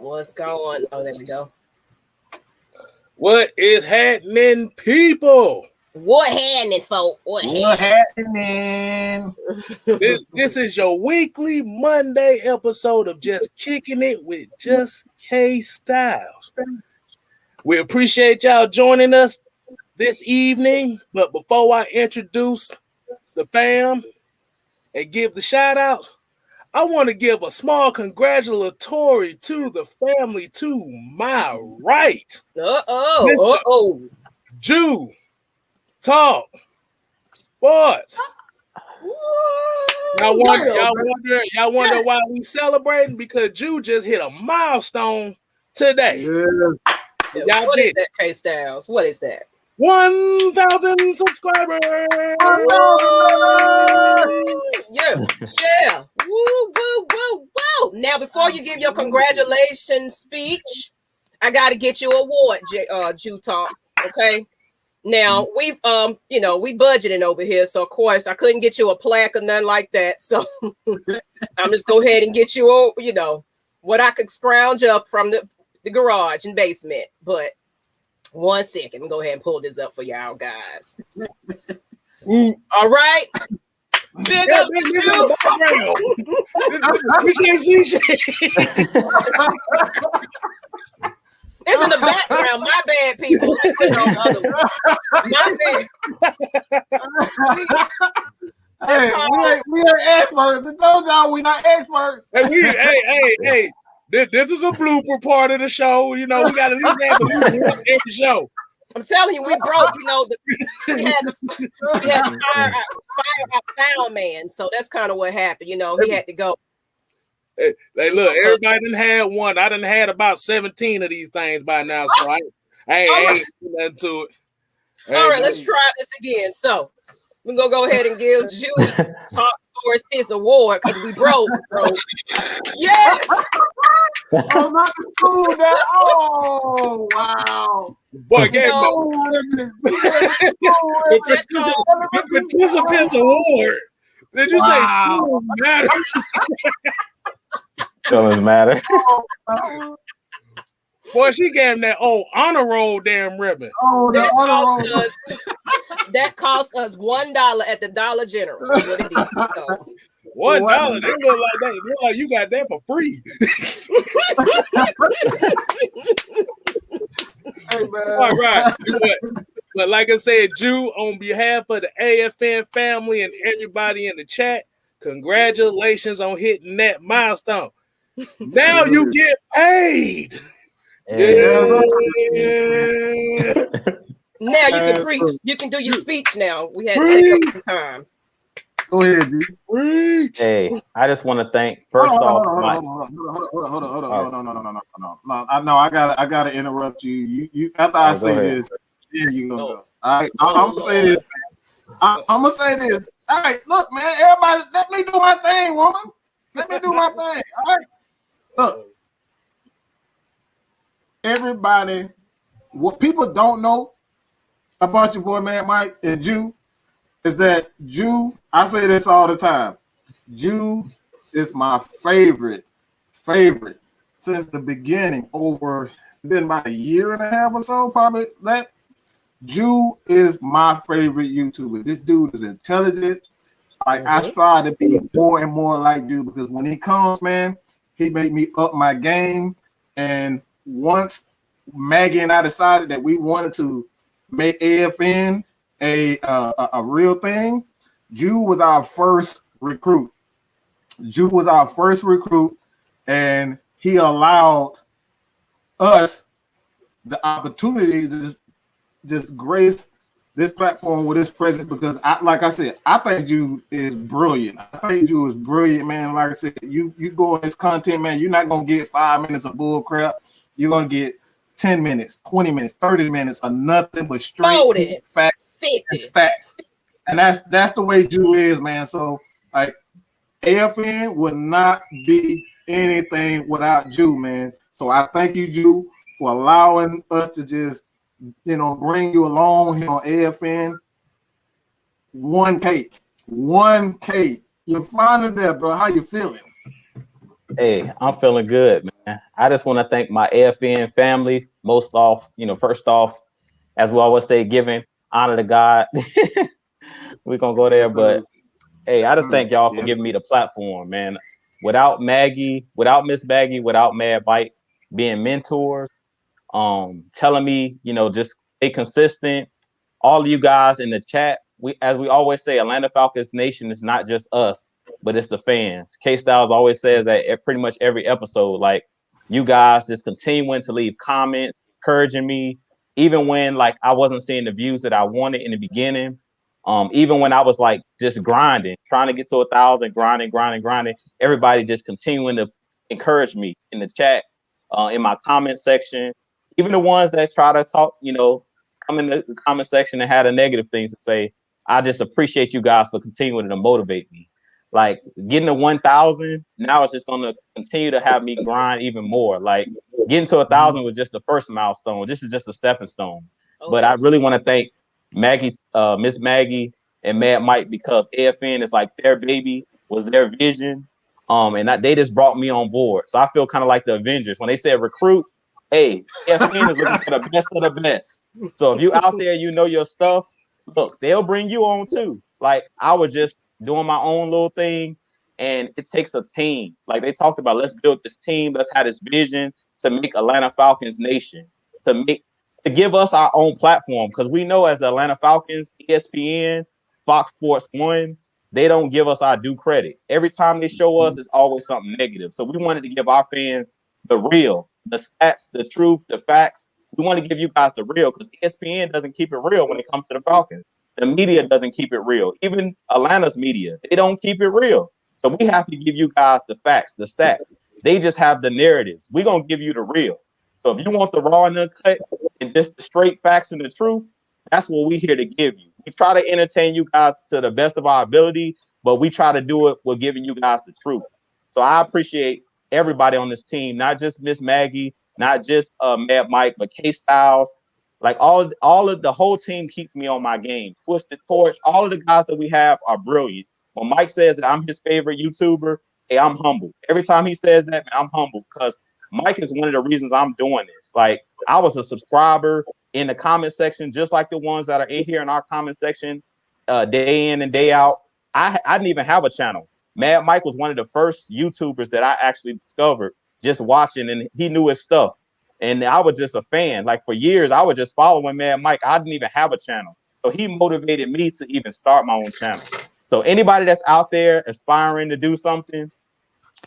What's going on? Oh, there we go. What is happening, people? What happening, folk? What happening? This is your weekly Monday episode of Just Kicking It with Just Kstylz. We appreciate y'all joining us this evening. But before I introduce the fam and give the shout outs, I want to give a small congratulatory to the family to my right. Jew Talk Sports. Y'all wonder why we celebrating? Because Jew just hit a milestone today. Yeah. What is that, Kstylz? What is that? 1,000 subscribers. Yeah. Woo. Now, before you give your congratulations speech, I got to get you an award, Jew Talk. Okay. Now we budgeting over here, so of course I couldn't get you a plaque or nothing like that. So I'm just go ahead and get you, what I could scrounge up from the garage and basement. But 1 second, go ahead and pull this up for y'all guys. All right. Big up to you. We can't see shit. It's in the background. My bad, people. My bad. Hey, we ain't experts. I told y'all we not experts. Hey. This is a blooper part of the show. We got to leave that every show. I'm telling you, we broke. We had to fire our sound man. So that's kind of what happened. He had to go. Hey, look, everybody done had one. I done had about 17 of these things by now, so I ain't nothing to it. All right, let's try this again. So we're gonna go ahead and give Jew Talk Sports his award because we broke, bro. Yes. Oh, not the school that. Oh, wow. Boy, the participants award. Did you say school matter? Doesn't matter. Boy, she gave him that honor roll damn ribbon. Oh, that cost us $1 at the Dollar General. What it is. So. $1. They look like that. Look like you got that for free. Hey, man. All right. But like I said, Jew, on behalf of the AFN family and everybody in the chat, congratulations on hitting that milestone. Now you get paid. Yeah. Now you can preach. You can do your speech now. We had to take up some time. Go ahead, G. Hey, I just want to thank hold on. No, I gotta interrupt you. You after I say this, yeah, you gonna go. All right, I'm gonna say this. I'm gonna say this. All right, look, man, everybody, let me do my thing, woman. Let me do my thing. All right, look, everybody. What people don't know about your boy, man, Mike and Jew, is that Jew. I say this all the time. Jew is my favorite since the beginning. It's been about 1.5 years or so, probably that. Jew is my favorite YouTuber. This dude is intelligent. I strive to be more and more like Jew because when he comes, man, he made me up my game. And once Maggie and I decided that we wanted to make AFN a real thing, Jew was our first recruit. And he allowed us the opportunity to just grace this platform with his presence because, like I said, I think Jew is brilliant. Man. Like I said, you go in this content, man, you're not going to get 5 minutes of bull crap. You're going to get 10 minutes, 20 minutes, 30 minutes of nothing but straight facts. And that's the way Jew is, man. So like AFN would not be anything without Jew, man. So I thank you, Jew, for allowing us to just, bring you along here on AFN. 1K. You're finally there, bro. How you feeling? Hey, I'm feeling good, man. I just want to thank my AFN family. First off, as we always say, giving honor to God. We're gonna go there, but hey, I just thank y'all for giving me the platform, man. Without Maggie, without Miss Maggie, without Mad Bite being mentors, telling me, just stay consistent. All of you guys in the chat, as we always say, Atlanta Falcons Nation is not just us, but it's the fans. Kstylz always says that at pretty much every episode, like you guys just continuing to leave comments, encouraging me, even when like I wasn't seeing the views that I wanted in the beginning. Even when I was like just grinding, trying to get to 1,000, grinding, everybody just continuing to encourage me in the chat, in my comment section, even the ones that try to talk, come in the comment section and had a negative things to say. I just appreciate you guys for continuing to motivate me. Like getting to 1,000, now it's just gonna continue to have me grind even more. Like getting to 1,000 was just the first milestone. This is just a stepping stone. But I really want to thank Maggie, Miss Maggie, and Mad Mike because AFN is like their baby, was their vision, and they just brought me on board. So I feel kind of like the Avengers when they said recruit. Hey, AFN is looking for the best of the best. So if you out there, you know your stuff. Look, they'll bring you on too. Like I was just doing my own little thing, and it takes a team. Like they talked about, let's build this team. Let's have this vision to make Atlanta Falcons Nation, to give us our own platform, because we know as the Atlanta Falcons, ESPN, Fox Sports 1, they don't give us our due credit. Every time they show us, it's always something negative. So we wanted to give our fans the real, the stats, the truth, the facts. We want to give you guys the real because ESPN doesn't keep it real when it comes to the Falcons. The media doesn't keep it real. Even Atlanta's media, they don't keep it real. So we have to give you guys the facts, the stats. They just have the narratives. We're going to give you the real. So if you want the raw and uncut and just the straight facts and the truth, that's what we're here to give you. We try to entertain you guys to the best of our ability, but we try to do it with giving you guys the truth. So I appreciate everybody on this team, not just Miss Maggie, not just Mad Mike, but Kstylz. Like all of the whole team keeps me on my game. Twisted Torch, all of the guys that we have are brilliant. When Mike says that I'm his favorite YouTuber, hey, I'm humble. Every time he says that, man, I'm humble because Mike is one of the reasons I'm doing this. Like I was a subscriber in the comment section, just like the ones that are in here in our comment section, day in and day out. I didn't even have a channel. Mad Mike was one of the first YouTubers that I actually discovered just watching, and he knew his stuff. And I was just a fan. Like for years, I was just following Mad Mike. I didn't even have a channel. So he motivated me to even start my own channel. So anybody that's out there aspiring to do something,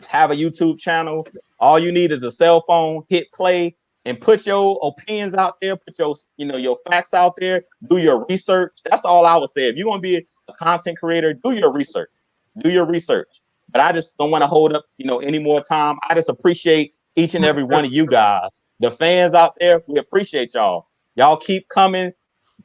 have a YouTube channel, all you need is a cell phone, hit play, and put your opinions out there, put your, your facts out there, do your research. That's all I would say. If you want to be a content creator, do your research. Do your research. But I just don't want to hold up, any more time. I just appreciate each and every one of you guys. The fans out there, we appreciate y'all. Y'all keep coming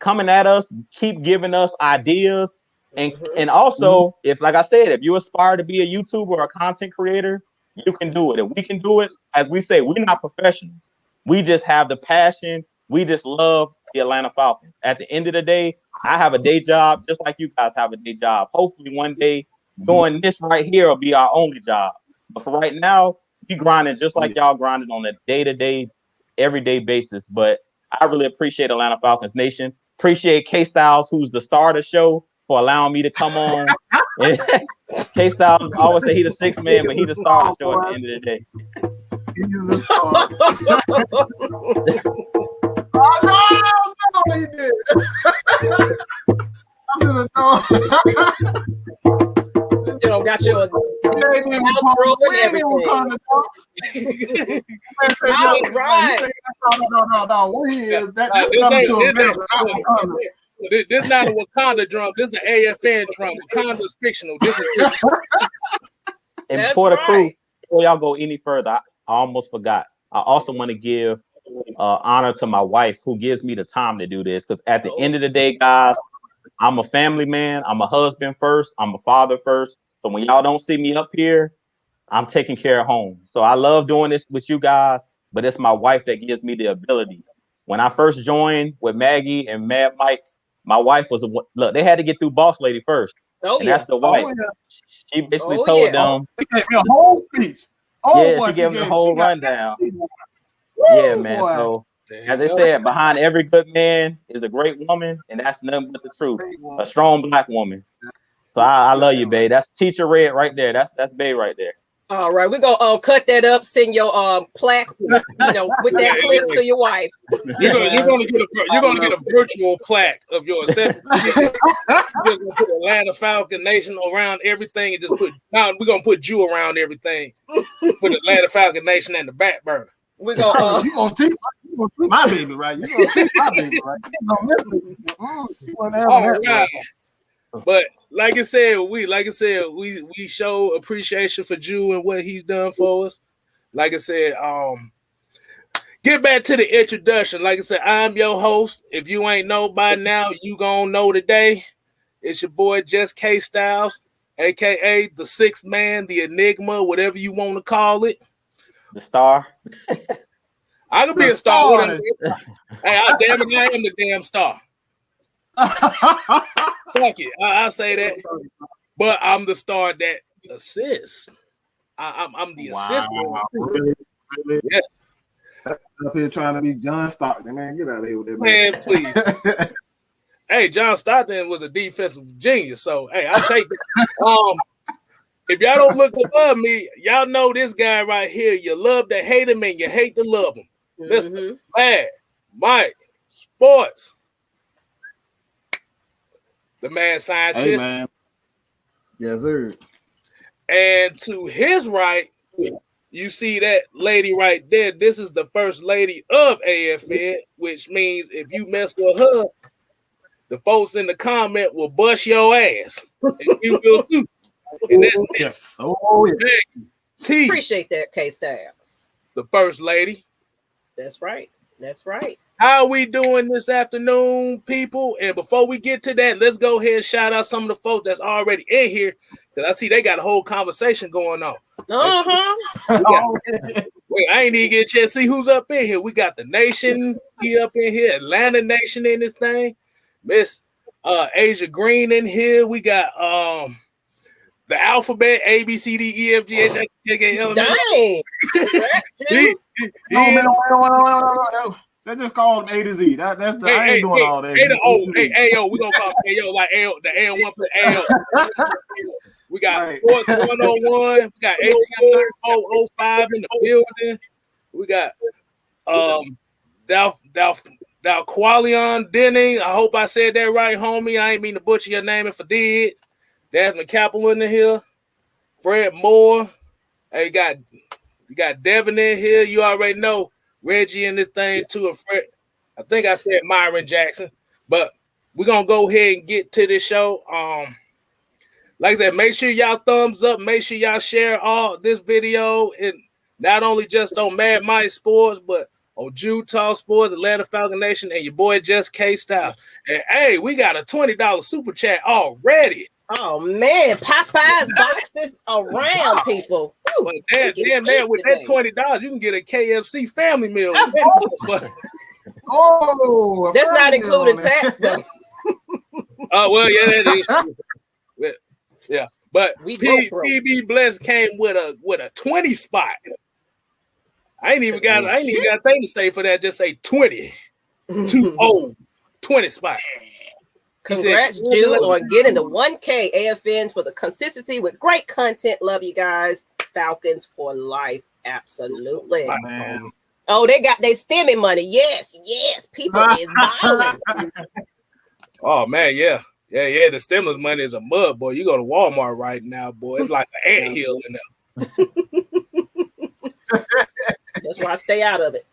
at us, keep giving us ideas. And also, if like I said, if you aspire to be a YouTuber or a content creator, you can do it. If we can do it, as we say, we're not professionals. We just have the passion. We just love the Atlanta Falcons. At the end of the day, I have a day job, just like you guys have a day job. Hopefully one day doing this right here will be our only job. But for right now, we grinding just like y'all grinding on a day-to-day, everyday basis. But I really appreciate Atlanta Falcons Nation. Appreciate Kstylz, who's the star of the show, for allowing me to come on. Kstylz always say he the sixth man, but he the star of the show at the end of the day. He's the star. No, he did. I should have known. Got your outro and everything. No. What he is, that's coming to a This not a Wakanda drum. This is an AFN drum. Wakanda's fictional. This is and before the crew, before y'all go any further, I almost forgot. I also want to give honor to my wife, who gives me the time to do this. Because at the end of the day, guys, I'm a family man. I'm a husband first. I'm a father first. So when y'all don't see me up here, I'm taking care of home. So I love doing this with you guys, but it's my wife that gives me the ability. When I first joined with Maggie and Mad Mike, my wife was look. They had to get through Boss Lady first, and that's the wife. She basically told them a whole speech. Oh, Yeah, boy, she gave him the she whole got rundown. Woo, Yeah, man. boy. So There as you they go. said, behind every good man is a great woman, and that's nothing but the truth. A strong black woman. So I love you, babe. That's teacher red right there. That's babe right there. All right, we're gonna cut that up, send your plaque with with that clip to your wife. You're gonna get a virtual plaque of your acceptance. You're just gonna put Atlanta Falcon Nation around everything and just put. Now we're gonna put you around everything. Put Atlanta Falcon Nation in the back burner. We're gonna You gonna treat my baby right. You gonna treat my baby right. All right. But like I said, we show appreciation for Jew and what he's done for us. Like I said, get back to the introduction. Like I said, I'm your host. If you ain't know by now, you gonna know today. It's your boy Just Kstylz, aka the sixth man, the enigma, whatever you want to call it. The star. I could be a star. Whatever. Hey, damn it, I am the damn star. Fuck it, I say that. But I'm the star that assists. I'm the assist. Really? Yes. Up here trying to be John Stockton, man. Get out of here with that, Man, please. Hey, John Stockton was a defensive genius, so hey, I'll take it. If y'all don't look above me, y'all know this guy right here. You love to hate him and you hate to love him. Mr. Mad Mike Sports. The man scientist. Hey, man. Yes, sir. And to his right, you see that lady right there. This is the first lady of AFN, which means if you mess with her, the folks in the comment will bust your ass. And you will too. And that's yes. Oh, yes. T, appreciate that, Kstylz. the first lady. That's right. That's right. How are we doing this afternoon, people? And before we get to that, let's go ahead and shout out some of the folks that's already in here. Because I see they got a whole conversation going on. Wait, I ain't even get a chance to see who's up in here. We got the Nation up in here, Atlanta Nation in this thing. Miss Asia Green in here. We got the alphabet A B C D E F G H I J K L M N. Dang. No, Let's just call them A to Z. That's the I ain't doing all that. A to O. Hey, AO. We gonna call it AO like AO, the AO1 for AO. We got Sports 101. We got ATM 05 in the building. We got Dalqualion Denning. I hope I said that right, homie. I ain't mean to butcher your name if I did. Desmond Capel in here. Fred Moore. Hey, you got Devin in here. You already know Reggie in this thing too. And Fred. I think I said Myron Jackson. But we're gonna go ahead and get to this show. Like I said, make sure y'all thumbs up. Make sure y'all share all this video, and not only just on Mad Mike Sports, but on Jew Talk Sports, Atlanta Falcon Nation, and your boy Just Kstylz. And hey, we got a $20 super chat already. Oh man, Popeye's boxes around people. But damn, man, with that $20, you can get a KFC family meal. Oh, that's not including tax though. Oh well, yeah, that is true. Yeah, but PB Bless came with a 20 spot. I ain't even got a thing to say for that. Just say 20. 20 spot. Congrats, Jew, on getting the 1K AFN for the consistency with great content. Love you guys. Falcons for life. Absolutely. Man. Oh, they got their STEMI money. Yes. People is balling. Oh man, yeah. The stimulus money is a mud, boy. You go to Walmart right now, boy. It's like an anthill in there. That's why I stay out of it.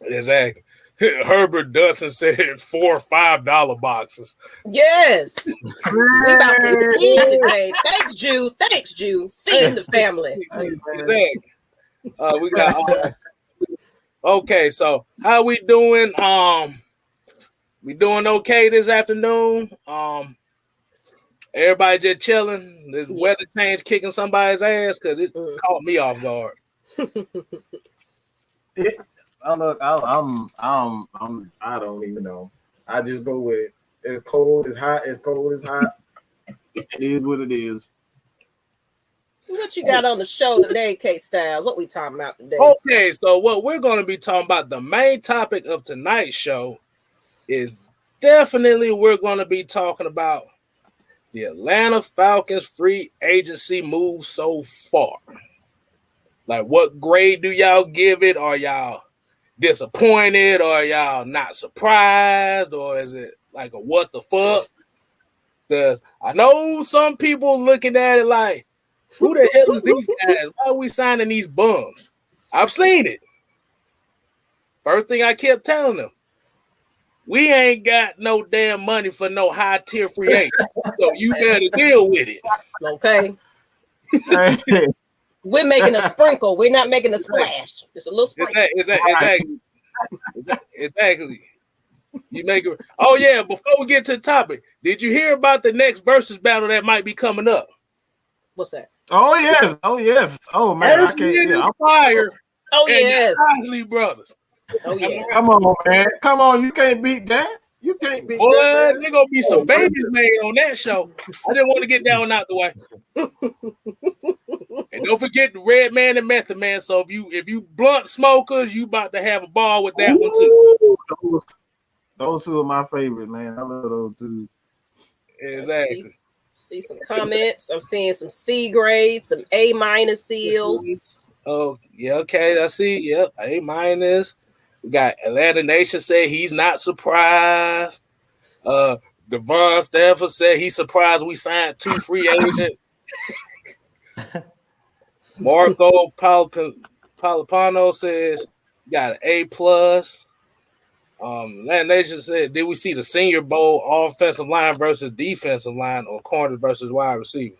Exactly. Herbert Dustin said $4 $5 boxes. Yes. We about to feed today. Thanks, Jew. Feeding the family. Exactly. We got okay, so how we doing? We doing okay this afternoon. Everybody just chilling. This weather change kicking somebody's ass because it caught me off guard. I don't even know. I just go with it. It's cold, it's hot, it's cold, it's hot. It is what it is. What you got on the show today, Kstylz? What we talking about today? Okay, so what we're going to be talking about, the main topic of tonight's show is definitely we're going to be talking about the Atlanta Falcons free agency move so far. Like, what grade do y'all give it? Are y'all disappointed? Or y'all not surprised? Or is it like a what the fuck? Because I know some people looking at it like, who the hell is these guys? Why are we signing these bums? I've seen it. First thing I kept telling them, we ain't got no damn money for no high tier free agent. So you better deal with it. Okay. We're making a sprinkle. We're not making a splash. Just a little sprinkle. Exactly. You make it. Oh yeah. Before we get to the topic, did you hear about the next versus battle that might be coming up? What's that? Oh yes. Oh man, I can't see it. Fire. Oh yes. Isley brothers. Oh yes. Come on, man. Come on. You can't beat that. You can't beat Boy, that. there's gonna be some babies made on that show. I didn't want to get that one out the way. And don't forget the Red Man and Method Man. So if you blunt smokers, you about to have a ball with that one too. Those two are my favorite, man. I love those two. Exactly. See some comments. I'm seeing some C grades, some A- seals. Oh, yeah, okay. I see. Yep, A-. We got Atlanta Nation said he's not surprised. Devon Stanford said he's surprised we signed 2 free agents. Marco Palipano says got an A+. Atlanta Nation said, did we see the Senior Bowl offensive line versus defensive line or corner versus wide receiver?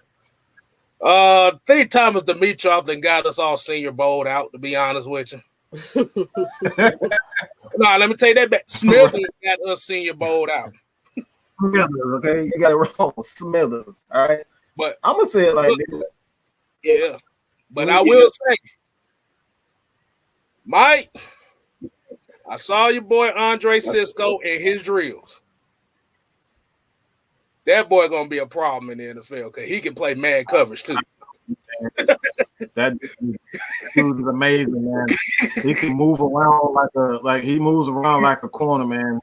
I think Thomas Dimitroff then got us all Senior Bowl out, to be honest with you. No, let me take that back. Smithers got us Senior Bowl out. Smithers, okay? You got it wrong. Smithers, all right? But I'm going to say it like this. Yeah. But I will say, Mike, I saw your boy Andre Cisco and his drills. That boy gonna be a problem in the NFL because he can play man coverage too. That dude is amazing, man. He can move around he moves around like a corner, man.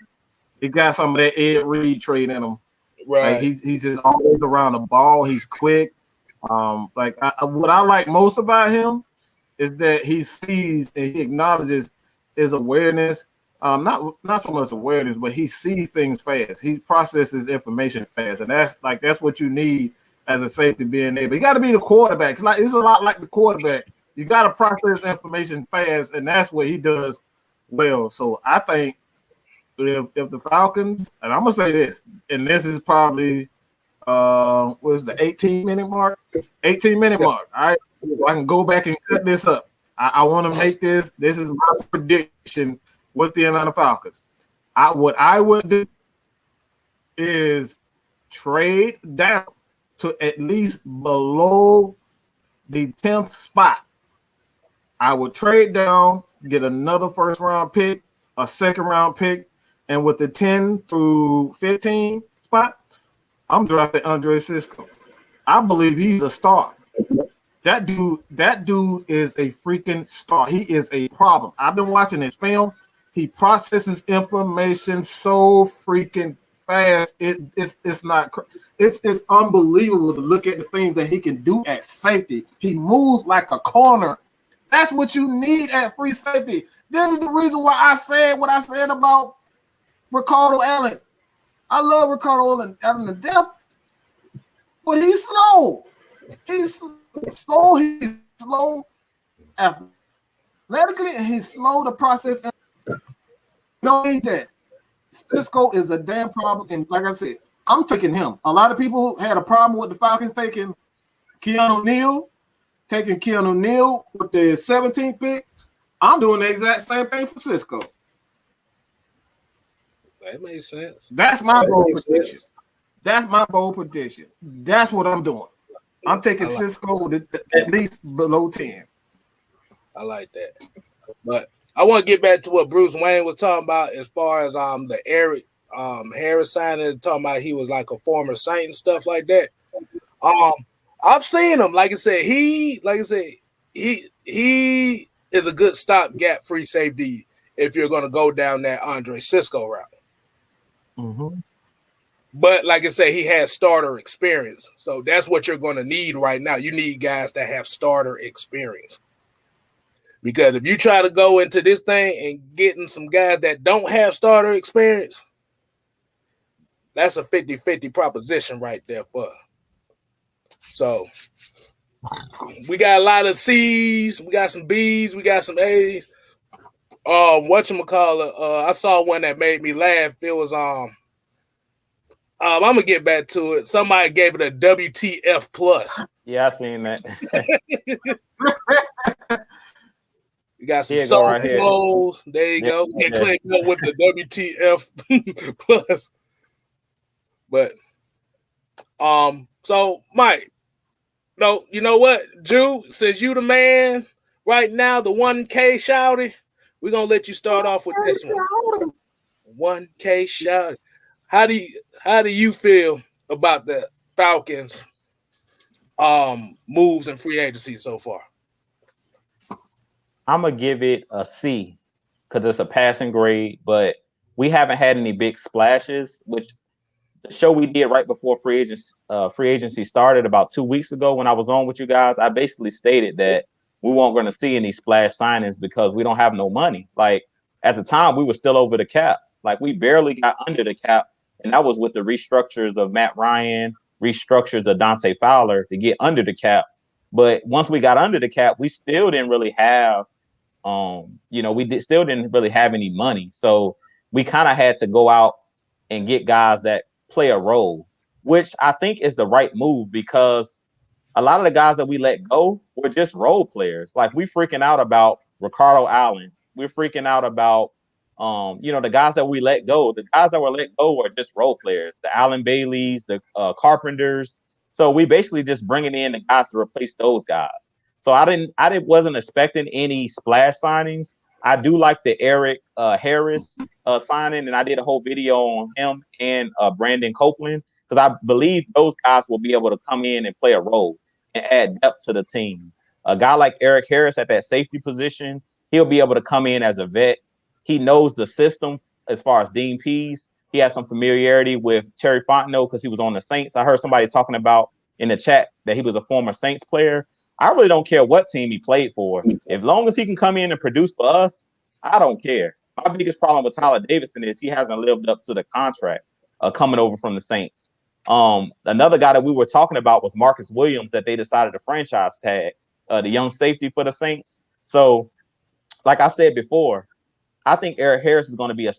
He got some of that Ed Reed trait in him. Right. Like he's just always around the ball. He's quick. What I like most about him is that he sees and he acknowledges his awareness. Not so much awareness, but he sees things fast. He processes information fast, and that's what you need as a safety being able. You got to be the quarterback. It's a lot like the quarterback. You got to process information fast, and that's what he does well. So I think if the Falcons, and I'm gonna say this, and this is probably was the 18-minute mark? 18-minute mark. All right, I can go back and cut this up. I want to make this. This is my prediction with the Atlanta Falcons. What I would do is trade down to at least below the 10th spot. I would trade down, get another first-round pick, a second-round pick, and with the 10 through 15 spot, I'm drafting Andre Cisco. I believe he's a star. That dude is a freaking star. He is a problem. I've been watching his film. He processes information so freaking fast. It's unbelievable to look at the things that he can do at safety. He moves like a corner. That's what you need at free safety. This is the reason why I said what I said about Ricardo Allen. I love Ricardo Allen to death, but he's slow. He's slow. He's slow athletically, and he's slow to process. You don't need that. Cisco is a damn problem, and like I said, I'm taking him. A lot of people had a problem with the Falcons taking Keanu Neal with the 17th pick. I'm doing the exact same thing for Cisco. That makes sense. That's my bold prediction. That's my bold prediction. That's what I'm doing. I'm taking Cisco at least below 10. I like that. But I want to get back to what Bruce Wayne was talking about as far as the Eric Harris signing, talking about he was like a former Saint and stuff like that. I've seen him. Like I said, he is a good stopgap free safety if you're going to go down that Andre Cisco route. Mm-hmm. But like I said, he has starter experience. So that's what you're going to need right now. You need guys that have starter experience. Because if you try to go into this thing and getting some guys that don't have starter experience, that's a 50-50 proposition right there for us. So we got a lot of C's, we got some B's, we got some A's. Whatchamacallit, I saw one that made me laugh. It was I'm gonna get back to it. Somebody gave it a WTF plus. Yeah, I seen that. You got some sauce rolls. There you go. Get cleaned up with the WTF plus. But so Mike, no, you know what, Drew, since you the man right now, the 1K shouty, we're gonna let you start off with this one. 1K shouty. How do you feel about the Falcons moves and free agency so far? I'm gonna give it a C because it's a passing grade, but we haven't had any big splashes, which the show we did right before free agency started about 2 weeks ago when I was on with you guys, I basically stated that we weren't going to see any splash signings because we don't have no money. Like at the time, we were still over the cap. Like we barely got under the cap, and that was with the restructures of Matt Ryan, restructures of Dante Fowler to get under the cap. But once we got under the cap, we still didn't really have, still didn't really have any money. So we kind of had to go out and get guys that play a role, which I think is the right move because a lot of the guys that we let go were just role players. Like we freaking out about Ricardo Allen. We're freaking out about, the guys that we let go. The guys that were let go were just role players. The Allen Baileys, the Carpenters. So we basically just bringing in the guys to replace those guys. So I wasn't expecting any splash signings. I do like the Eric Harris signing, and I did a whole video on him and Brandon Copeland because I believe those guys will be able to come in and play a role and add depth to the team. A guy like Eric Harris at that safety position, he'll be able to come in as a vet. He knows the system as far as Dean Pease. He has some familiarity with Terry Fontenot because he was on the Saints. I heard somebody talking about in the chat that he was a former Saints player. I really don't care what team he played for. As long as he can come in and produce for us, I don't care. My biggest problem with Tyler Davidson is he hasn't lived up to the contract coming over from the Saints. Another guy that we were talking about was Marcus Williams that they decided to franchise tag, the young safety for the Saints. So, like I said before, I think Eric Harris is going to be a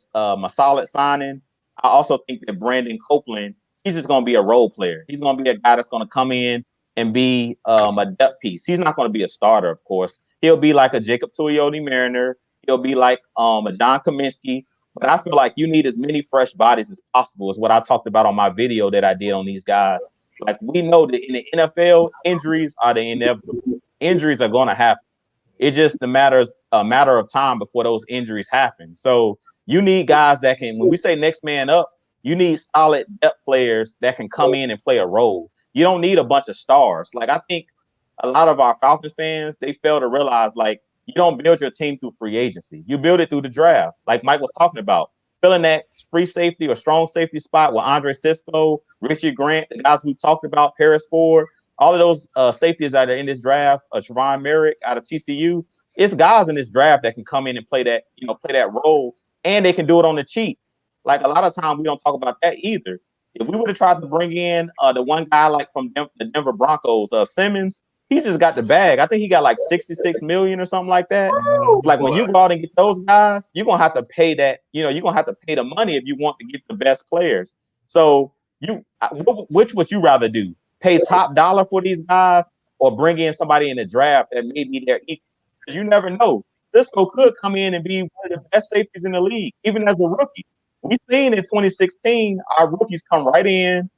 solid signing. I also think that Brandon Copeland, he's just going to be a role player. He's going to be a guy that's going to come in and be a depth piece. He's not going to be a starter, of course. He'll be like a Jacob Tuioti Mariner. He'll be like a John Kaminsky. But I feel like you need as many fresh bodies as possible is what I talked about on my video that I did on these guys. Like we know that in the NFL, injuries are the inevitable. Injuries are going to happen. It just a matter of time before those injuries happen. So you need guys that can, when we say next man up, you need solid depth players that can come in and play a role. You don't need a bunch of stars. Like I think a lot of our Falcons fans, they fail to realize like you don't build your team through free agency. You build it through the draft. Like Mike was talking about, filling that free safety or strong safety spot with Andre Cisco, Richie Grant, the guys we talked about, Paris Ford, all of those safeties that are in this draft, Trevon Merrick out of TCU. It's guys in this draft that can come in and play that role, and they can do it on the cheap. Like a lot of times we don't talk about that either. If we would have tried to bring in the one guy like from the Denver Broncos, Simmons, he just got the bag. I think he got like $66 million or something like that. Like when you go out and get those guys, you're gonna have to pay that. You're gonna have to pay the money if you want to get the best players. So which would you rather do? Pay top dollar for these guys or bring in somebody in the draft that may be their equal? Because you never know. Cisco could come in and be one of the best safeties in the league, even as a rookie. We've seen in 2016, our rookies come right in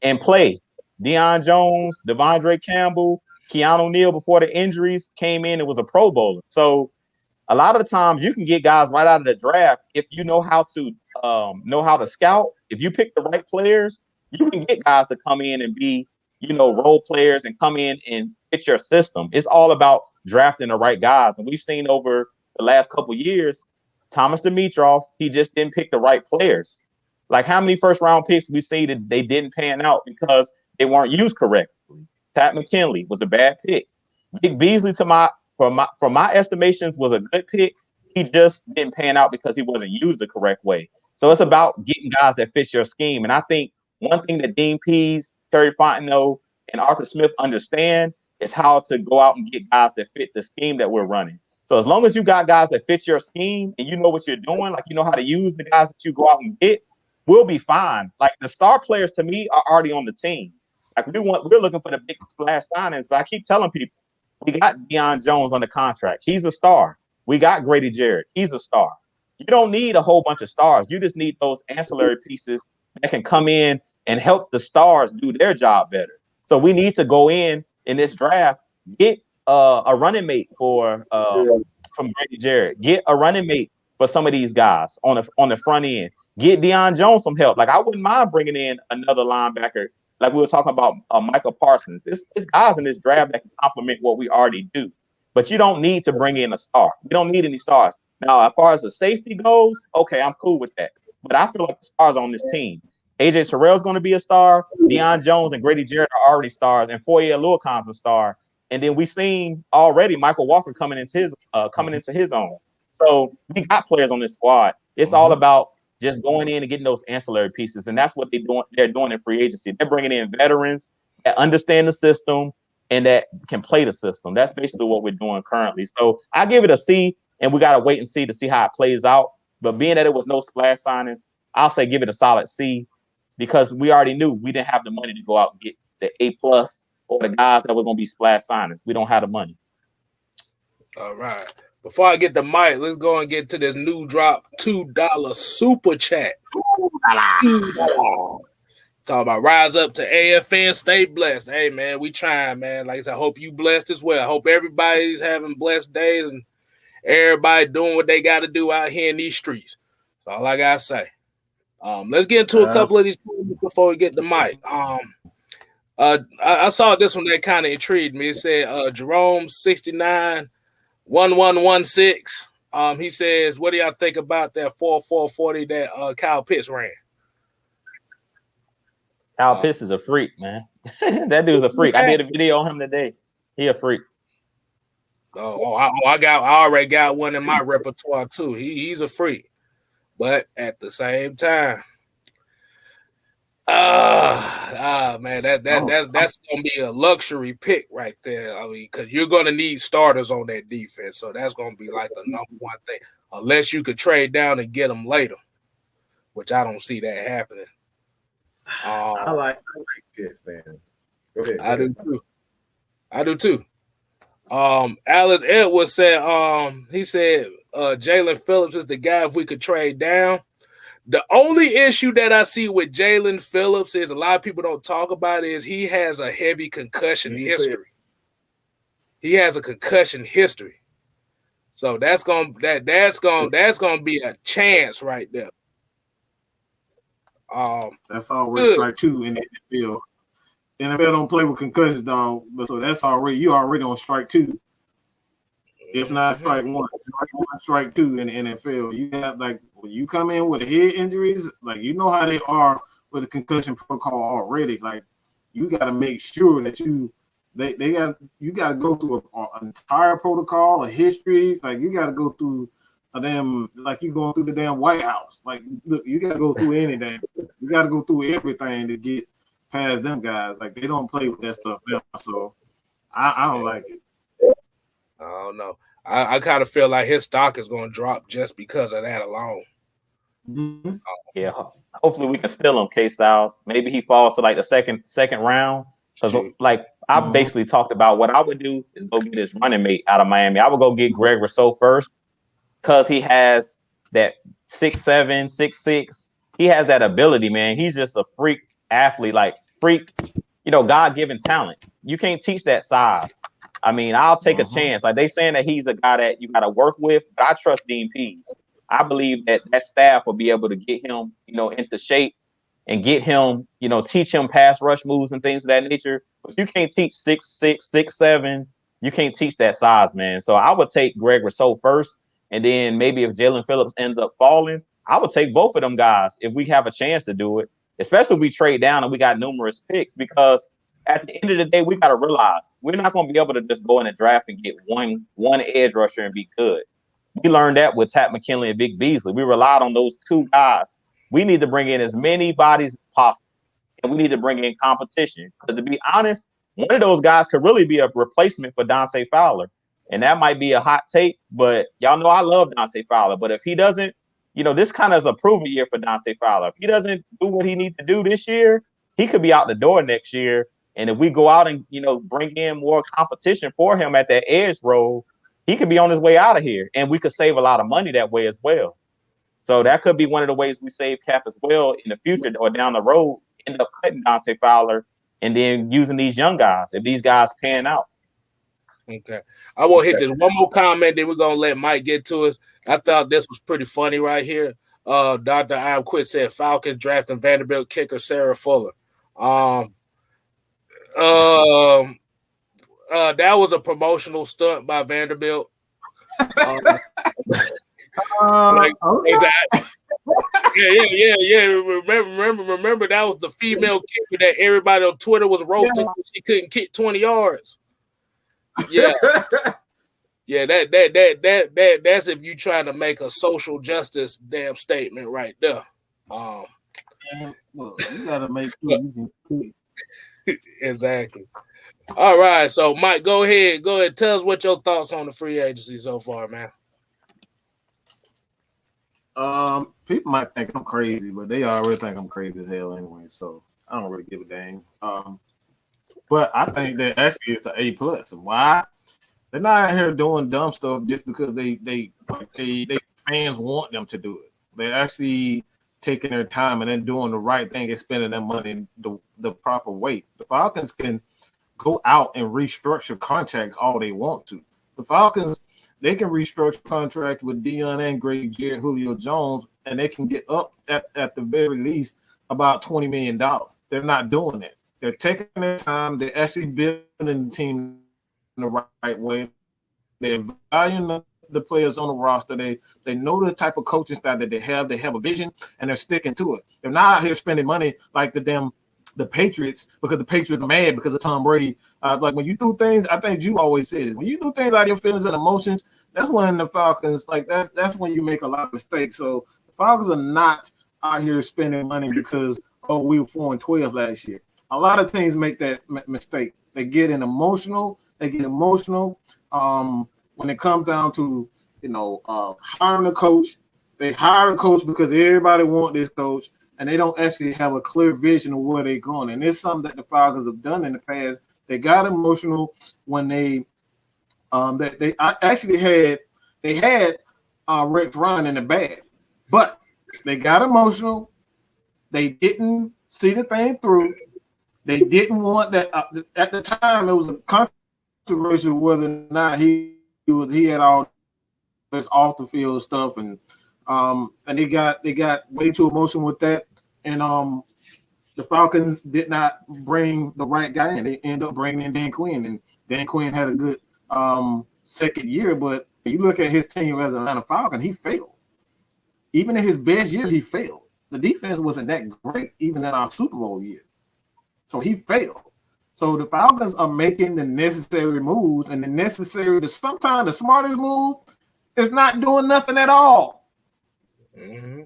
and play. Deion Jones, Devondre Campbell, Keanu Neal before the injuries came in and was a Pro Bowler. So a lot of the times you can get guys right out of the draft if you know how to scout. If you pick the right players, you can get guys to come in and be role players and come in and fit your system. It's all about drafting the right guys. And we've seen over the last couple of years, Thomas Dimitroff, he just didn't pick the right players. Like how many first round picks we see that they didn't pan out because they weren't used correctly? Pat McKinley was a bad pick. Vic Beasley, from my estimations, was a good pick. He just didn't pan out because he wasn't used the correct way. So it's about getting guys that fit your scheme. And I think one thing that Dean Pease, Terry Fontenot, and Arthur Smith understand is how to go out and get guys that fit the scheme that we're running. So as long as you got guys that fit your scheme and you know what you're doing, like you know how to use the guys that you go out and get, we'll be fine. Like the star players to me are already on the team. Like we're looking for the big splash signings, but I keep telling people we got Deion Jones on the contract. He's a star. We got Grady Jarrett. He's a star. You don't need a whole bunch of stars. You just need those ancillary pieces that can come in and help the stars do their job better. So we need to go in this draft, get a running mate from Grady Jarrett, get a running mate for some of these guys on the front end, get Deion Jones some help. Like I wouldn't mind bringing in another linebacker. Like we were talking about Michael Parsons. It's guys in this draft that can complement what we already do. But you don't need to bring in a star. We don't need any stars. Now, as far as the safety goes, okay, I'm cool with that. But I feel like the stars on this team. AJ Terrell's going to be a star. Deion Jones and Grady Jarrett are already stars. And Foye Oluokan's a star. And then we've seen already Michael Walker coming into his own. So we got players on this squad. It's all about just going in and getting those ancillary pieces. And that's what they're doing in free agency. They're bringing in veterans that understand the system and that can play the system. That's basically what we're doing currently. So I give it a C, and we got to wait and see to see how it plays out. But being that it was no splash signings, I'll say give it a solid C because we already knew we didn't have the money to go out and get the A+ or the guys that were going to be splash signings. We don't have the money. All right. Before I get the mic, let's go and get to this new drop $2 super chat. $2. Talk about rise up to AFN, stay blessed. Hey, man, we trying, man. Like I said, I hope you blessed as well. I hope everybody's having blessed days and everybody doing what they got to do out here in these streets. That's all I got to say. Let's get into a couple of these before we get the mic. I saw this one that kind of intrigued me. It said Jerome 69 1116. He says, what do y'all think about that 4.40 that Kyle Pitts ran? Kyle Pitts is a freak, man. That dude's a freak. I did a video on him today. He a freak. I already got one in my repertoire too. He's a freak, but at the same time, man, that's gonna be a luxury pick right there. I mean, because you're gonna need starters on that defense, so that's gonna be like the number one thing. Unless you could trade down and get them later, which I don't see that happening. I like this, man. Go ahead. I do too. Alex Edwards said, he said Jalen Phillips is the guy if we could trade down. The only issue that I see with Jalen Phillips is a lot of people don't talk about is he has a heavy concussion history. He has a concussion history. So that's gonna be a chance right there. That's always strike two in the NFL. NFL don't play with concussions, dog. But so that's you already on strike two. If not strike one, strike two in the NFL. You have like when you come in with head injuries, like you know how they are with the concussion protocol already. Like you got to make sure that you got to go through an entire protocol, a history. Like you got to go through a damn like you going through the damn White House. Like look, you got to go through anything. You got to go through everything to get past them guys. Like they don't play with that stuff now. So I don't like it. I don't know. I kind of feel like his stock is going to drop just because of that alone. Mm-hmm. Yeah. Hopefully we can steal him, Kstylz. Maybe he falls to like the second round. Because like I basically talked about what I would do is go get his running mate out of Miami. I would go get Greg Rousseau first because he has that 6'7", 6'6". He has that ability, man. He's just a freak athlete, like freak, God-given talent. You can't teach that size. I mean, I'll take a chance. Like they saying that he's a guy that you got to work with, but I trust Dean Pease. I believe that staff will be able to get him, into shape and get him, teach him pass rush moves and things of that nature. But you can't teach 6'6", 6'7". You can't teach that size, man. So I would take Greg Rousseau first, and then maybe if Jalen Phillips ends up falling, I would take both of them guys if we have a chance to do it, especially if we trade down and we got numerous picks, because at the end of the day, we got to realize we're not going to be able to just go in the draft and get one edge rusher and be good. We learned that with Tat McKinley and Vic Beasley. We relied on those two guys. We need to bring in as many bodies as possible, and we need to bring in competition. Because to be honest, one of those guys could really be a replacement for Dante Fowler. And that might be a hot take, but y'all know I love Dante Fowler. But if he doesn't, this kind of is a proven year for Dante Fowler. If he doesn't do what he needs to do this year, he could be out the door next year. And if we go out and, bring in more competition for him at that edge role, he could be on his way out of here. And we could save a lot of money that way as well. So that could be one of the ways we save cap as well in the future or down the road, end up cutting Dante Fowler and then using these young guys if these guys pan out. Okay. I will hit this one more comment, then we're going to let Mike get to us. I thought this was pretty funny right here. Dr. I'm Quit said Falcons drafting Vanderbilt kicker Sarah Fuller. That was a promotional stunt by Vanderbilt. Okay. Yeah. Remember that was the female kicker that everybody on Twitter was roasting. She couldn't kick 20 yards. Yeah. Yeah, that's if you trying to make a social justice damn statement right there. Well, you gotta make sure you can kick. Exactly. All right, so Mike, go ahead. Tell us what your thoughts on the free agency so far, man. People might think I'm crazy, but they already think I'm crazy as hell anyway, so I don't really give a dang. But I think that actually it's an A+. And why? They're not out here doing dumb stuff just because they fans want them to do it. They're actually taking their time and then doing the right thing and spending their money the proper way. The Falcons can go out and restructure contracts all they want to. The Falcons, they can restructure contracts with Dion and Greg Jarrett, Julio Jones, and they can get up at the very least about $20 million. They're not doing that. They're taking their time. They're actually building the team in the right way. They're valuing the players on the roster. They know the type of coaching style that they have. They have a vision, and they're sticking to it. They're not out here spending money like the Patriots, because the Patriots are mad because of Tom Brady. Like when you do things, I think you always said, when you do things out of your feelings and emotions, that's when the Falcons, that's when you make a lot of mistakes. So the Falcons are not out here spending money because, we were 4-12 last year. A lot of teams make that mistake. They get emotional. When it comes down to, hiring a coach. They hire a coach because everybody wants this coach, and they don't actually have a clear vision of where they're going. And it's something that the Falcons have done in the past. They got emotional when they actually had Rex Ryan in the bag, but they got emotional. They didn't see the thing through. They didn't want that. At the time, it was a controversy whether or not he had all this off the field stuff, and they got way too emotional with that, and the Falcons did not bring the right guy in. They ended up bringing in Dan Quinn, and Dan Quinn had a good second year, but when you look at his tenure as an Atlanta Falcon, he failed. Even in his best year, he failed. The defense wasn't that great, even in our Super Bowl year. So he failed. So the Falcons are making the necessary moves, and sometimes the smartest move is not doing nothing at all. Mm-hmm.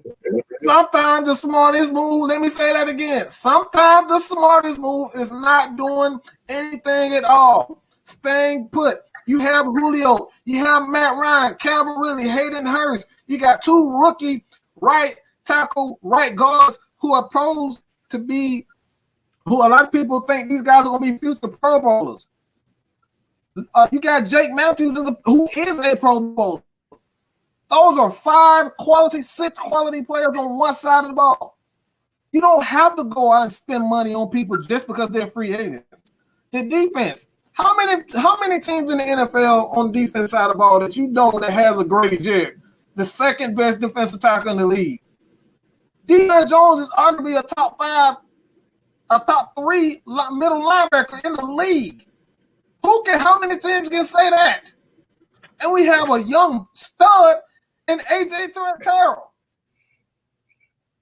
Sometimes the smartest move, let me say that again. Sometimes the smartest move is not doing anything at all. Staying put. You have Julio, you have Matt Ryan, Calvin Ridley, Hayden Hurst. You got two rookie right tackle, right guards who are pros to be, who a lot of people think these guys are going to be future Pro Bowlers. You got Jake Matthews, who is a Pro Bowler. Those are 6 quality players on one side of the ball. You don't have to go out and spend money on people just because they're free agents. The defense. How many teams in the NFL on the defense side of the ball that you know that has a Grady Jarrett, the second best defensive tackle in the league? Deion Jones is arguably a top 5, a top 3 middle linebacker in the league. How many teams can say that? And we have a young stud in AJ Terrell.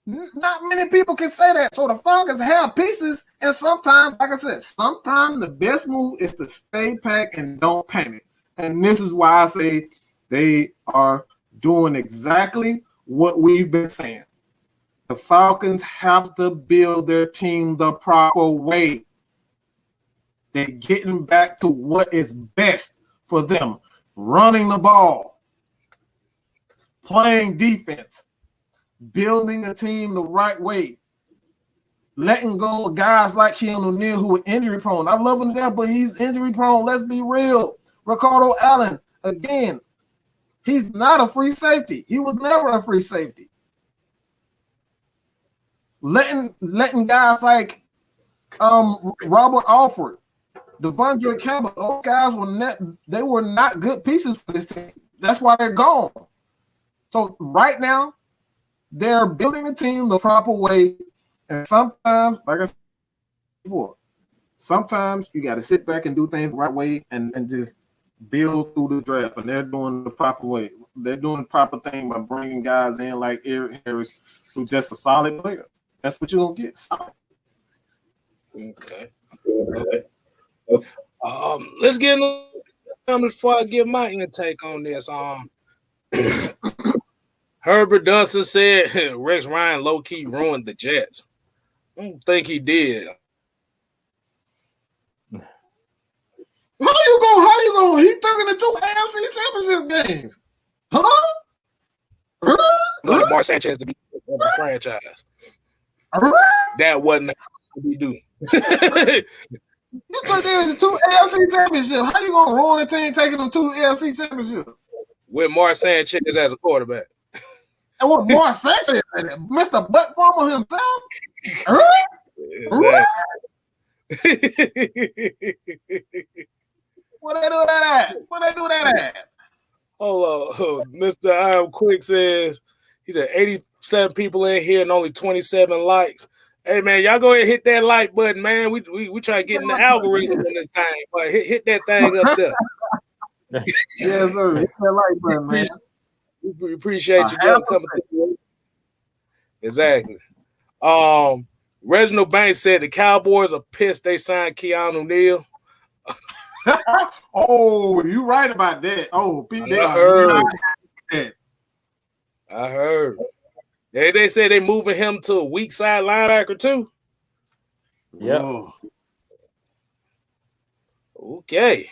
Not many people can say that. So the Falcons have pieces, and sometimes, like I said, sometimes the best move is to stay packed and don't panic. And this is why I say they are doing exactly what we've been saying. The Falcons have to build their team the proper way. They're getting back to what is best for them. Running the ball, playing defense, building a team the right way, letting go of guys like Keanu Neal who are injury prone. I love him to death, but he's injury prone. Let's be real. Ricardo Allen, again, he's not a free safety. He was never a free safety. Letting guys like Robert Alford, Devondre Campbell, those guys were not good pieces for this team. That's why they're gone. So right now, they're building the team the proper way. And sometimes, like I said before, sometimes you got to sit back and do things the right way and just build through the draft. And they're doing the proper way. They're doing the proper thing by bringing guys in like Eric Harris, who's just a solid player. That's what you're going to get. Solid. Okay. Let's get before I give my intake on this. Herbert Dunson said Rex Ryan low-key ruined the Jets. I don't think he did. How you going? He took in the 2 AFC championship games. Huh? Go to Mark Sanchez to be the franchise. That wasn't what we do. You took in the 2 AFC championships. How you going to ruin the team taking them 2 AFC championships? With Mark Sanchez as a quarterback. And what Mark Sanchez, Mr. Butt Farmer himself? What they do that at? Oh, Mr. I Am Quick says, he said 87 people in here and only 27 likes. Hey, man, y'all go ahead and hit that like button, man. We try to get in the algorithm in this thing. But hit that thing up there. Yes, sir. Hit that like button, man. We appreciate you coming through. Exactly. Reginald Banks said the Cowboys are pissed they signed Keanu Neal. Oh, you right about that. Oh, I heard. They say they moving him to a weak side linebacker too. Yeah. Okay.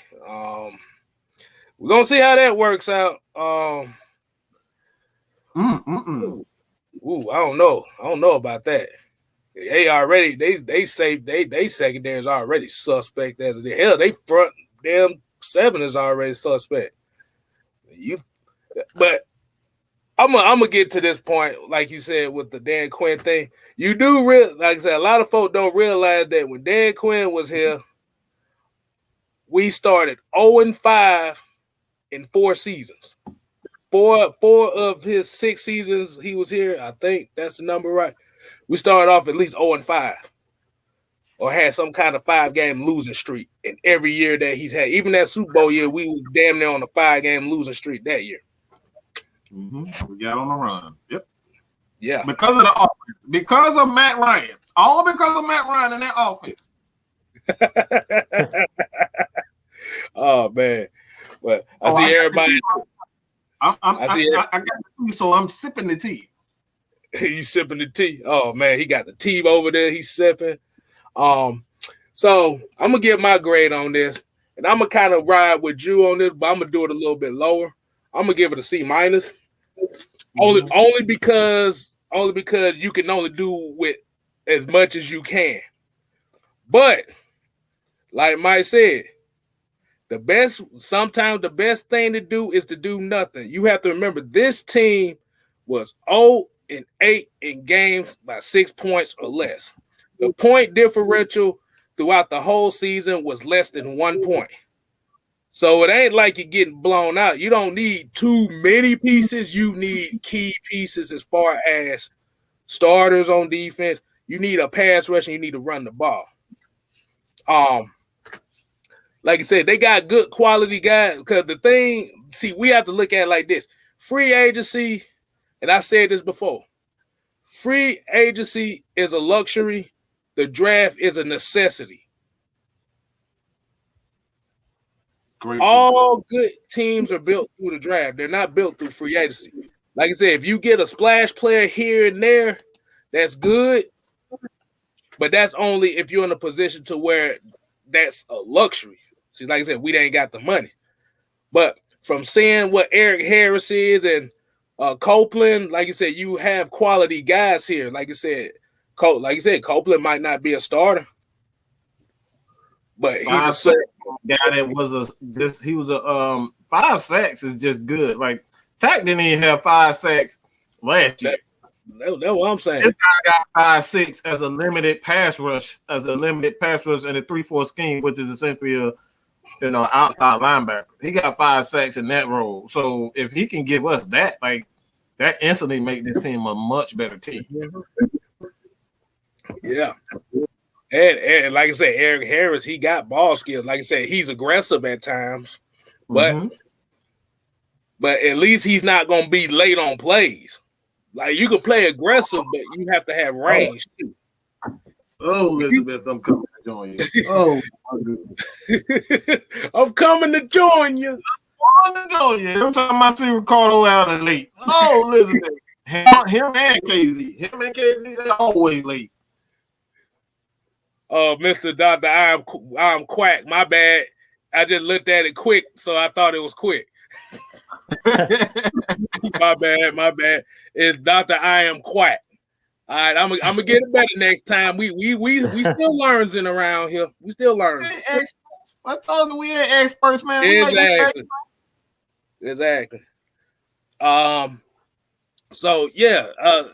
We're gonna see how that works out. Ooh, I don't know. I don't know about that. They say they secondary is already suspect as it is. Hell, they front damn 7 is already suspect. But I'm gonna get to this point, like you said, with the Dan Quinn thing. You do like I said, a lot of folks don't realize that when Dan Quinn was here, we started 0-5 in 4 seasons. Four of his 6 seasons he was here, I think that's the number, right? We started off at least 0-5 or had some kind of 5-game losing streak in every year that he's had. Even that Super Bowl year, we was damn near on a 5-game losing streak that year. Mm-hmm. We got on the run. Yep. Yeah. Because of the offense. Because of Matt Ryan. All because of Matt Ryan and that offense. Oh, man. But I see everybody. I got the tea, so I'm sipping the tea. You sipping the tea? Oh man, he got the tea over there. He's sipping. So I'm gonna give my grade on this, and I'm gonna kind of ride with you on this, but I'm gonna do it a little bit lower. I'm gonna give it a C-. Only because you can only do with as much as you can. But like Mike said, sometimes the best thing to do is to do nothing. You have to remember this team was 0-8 in games by 6 points or less. The point differential throughout the whole season was less than 1 point. So it ain't like you're getting blown out. You don't need too many pieces. You need key pieces as far as starters on defense. You need a pass rush and you need to run the ball. Like I said, they got good quality guys. Because the thing, see, we have to look at it like this. Free agency, and I said this before, free agency is a luxury. The draft is a necessity. Great. All good teams are built through the draft. They're not built through free agency. Like I said, if you get a splash player here and there, that's good. But that's only if you're in a position to where that's a luxury. See, like I said, we ain't got the money. But from seeing what Eric Harris is and Copeland, like you said, you have quality guys here. Like you said, Copeland might not be a starter, but he's a guy that was he was a 5 sacks is just good. Like Tack didn't even have 5 sacks last year. That's what I'm saying. This guy got 5'6" as a limited pass rush in a 3-4 scheme, which is essentially a outside linebacker. He got 5 sacks in that role. So if he can give us that, like that instantly make this team a much better team. Yeah. And like I said, Eric Harris, he got ball skills. Like I said, he's aggressive at times, but at least he's not gonna be late on plays. Like you can play aggressive, but you have to have range too. Oh, Elizabeth, I'm coming to join you. Oh, I'm coming to join you. Every time I see Ricardo out of late. Oh, Elizabeth. Him and KZ, they're always late. Mr. Doctor, I'm quack. My bad. I just looked at it quick, so I thought it was quick. My bad. It's Dr. I am quack. All right, I'm gonna get it better next time. We still learning around here. We still learning. I told you we ain't experts, man. Exactly. So yeah,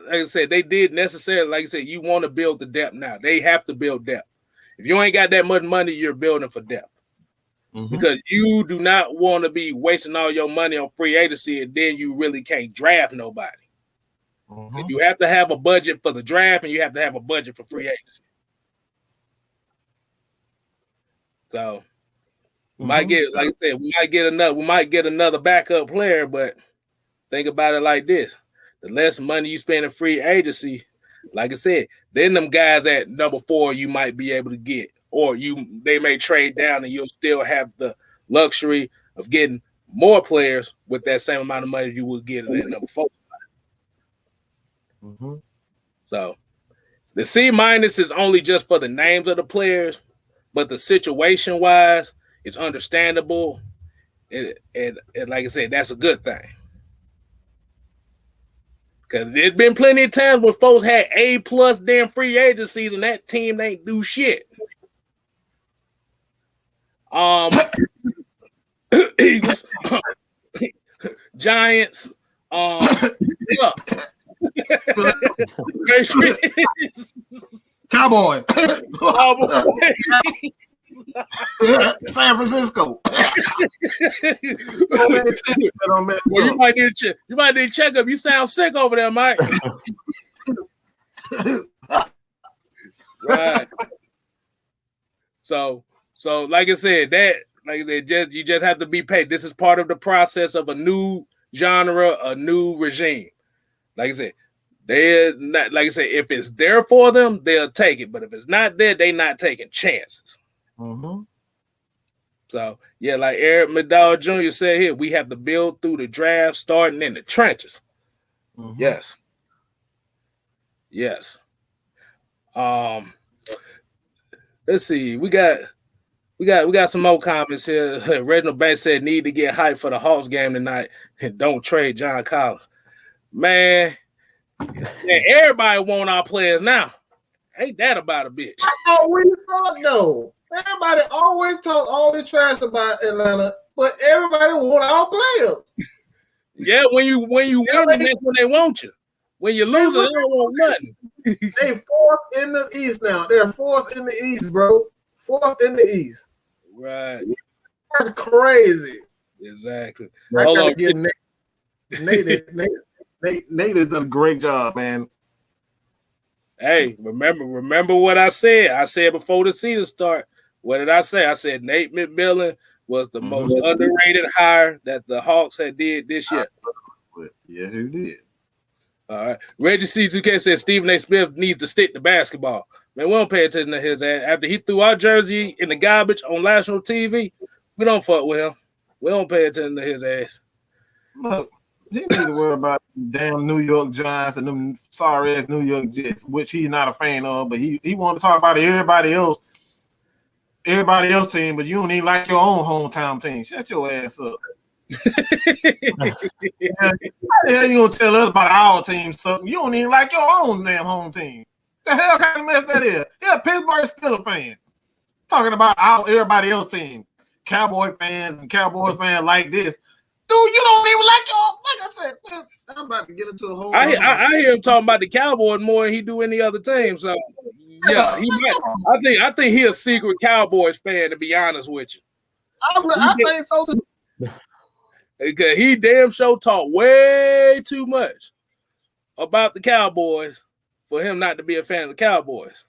like I said, they did necessarily. Like I said, you want to build the depth now. They have to build depth. If you ain't got that much money, you're building for depth. Because you do not want to be wasting all your money on free agency and then you really can't draft nobody. You have to have a budget for the draft and you have to have a budget for free agency. So we might get, like I said, we might get another backup player, but think about it like this. The less money you spend in free agency, like I said, then them guys at number 4 you might be able to get. Or they may trade down and you'll still have the luxury of getting more players with that same amount of money you would get in that number 4. So the C- is only just for the names of the players, but the situation wise, it's understandable. And like I said, that's a good thing. Because there's been plenty of times when folks had A+ damn free agencies and that team ain't do shit. Eagles, Giants, Cowboys, San Francisco. Well, you might need a checkup. You sound sick over there, Mike. Right. So like I said, you just have to be paid. This is part of the process of a new genre, a new regime. Like I said, they're not, like I said, if it's there for them, they'll take it. But if it's not there, they're not taking chances. So yeah, like Eric McDowell Jr. said here, we have to build through the draft, starting in the trenches. Yes. Let's see. We got some more comments here. Reginald Banks said, need to get hyped for the Hawks game tonight and don't trade John Collins. Man, everybody want our players now. Ain't that about a bitch? Oh, we thought no. Everybody always talk all the trash about Atlanta, but everybody want our players. Yeah, when you win, that's when they want you. When you lose, they don't want nothing. They 4th in the East now. They're 4th in the East, bro. 4th in the East. Right. That's crazy. Exactly. Hold on. Nate has done a great job, man. Hey, remember what I said. I said before the season start. What did I say? I said Nate McMillan was the most underrated hire that the Hawks had did this year. Yes, he did. All right. Reggie C2K said Stephen A. Smith needs to stick to basketball. Man, we don't pay attention to his ass. After he threw our jersey in the garbage on national TV, we don't fuck with him. We don't pay attention to his ass. Look, he need to worry about damn New York Giants and them sorry ass New York Jets, which he's not a fan of, but he want to talk about everybody else team, but you don't even like your own hometown team. Shut your ass up. How the hell you gonna tell us about our team something? You don't even like your own damn home team. The hell kind of mess that is? Yeah, Pittsburgh's still a fan. Talking about everybody else team. Cowboy fans and Cowboys fans like this. Dude, you don't even like your own. Like I said, I'm about to get into a whole. I hear him talking about the Cowboys more than he do any other team. So yeah, he might. I think he a secret Cowboys fan, to be honest with you. I think so too. Because he damn sure talk way too much about the Cowboys for him not to be a fan of the Cowboys.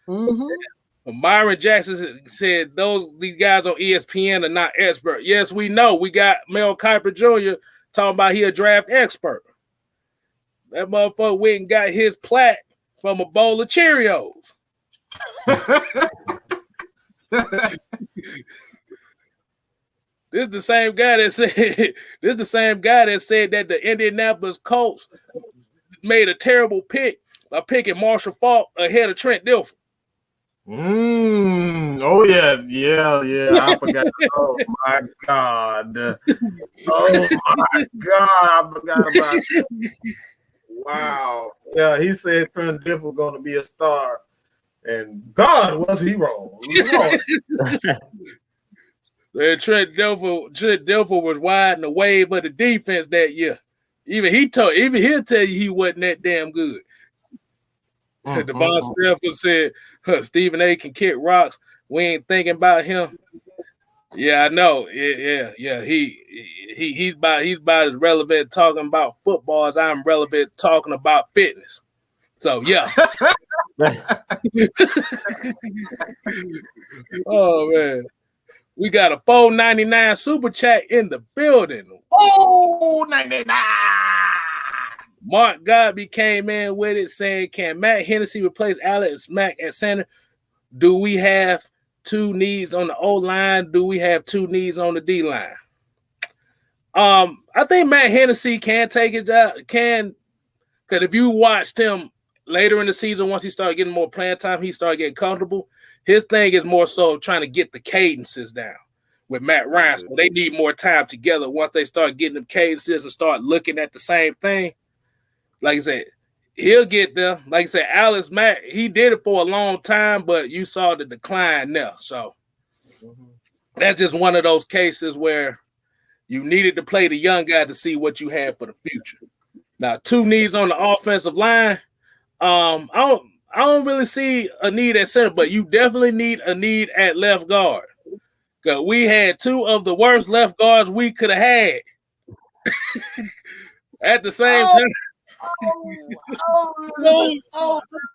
Mm-hmm. Myron Jackson said these guys on ESPN are not expert. Yes, we know. We got Mel Kiper Jr. talking about he a draft expert. That motherfucker went and got his plaque from a bowl of Cheerios. This is the same guy that said that the Indianapolis Colts made a terrible pick by picking Marshall Faulk ahead of Trent Dilfer. Oh yeah. I forgot. Oh my God. I forgot about it. Wow. Yeah, he said Trent Dilfer was going to be a star, and God, was he wrong? Trent Dilfer was riding the wave of the defense that year. Even he'll tell you he wasn't that damn good. Devon Stephen said Stephen A. can kick rocks. We ain't thinking about him. Yeah, I know. Yeah. He's about as relevant talking about football as I'm relevant talking about fitness. So yeah. Oh man. We got a $4.99 super chat in the building. Oh, 99. Mark Godby came in with it saying, can Matt Hennessy replace Alex Mack at center? Do we have two needs on the O-line? Do we have two needs on the D-line? I think Matt Hennessy can take it out. Because if you watched him later in the season, once he started getting more playing time, he started getting comfortable. His thing is more so trying to get the cadences down with Matt Ryan. So they need more time together once they start getting them cadences and start looking at the same thing. Like I said, he'll get there. Like I said, Alex Mack, he did it for a long time, but you saw the decline there. So that's just one of those cases where you needed to play the young guy to see what you had for the future. Now, two needs on the offensive line. I don't really see a need at center, but you definitely need a need at left guard. Because we had two of the worst left guards we could have had at the same time.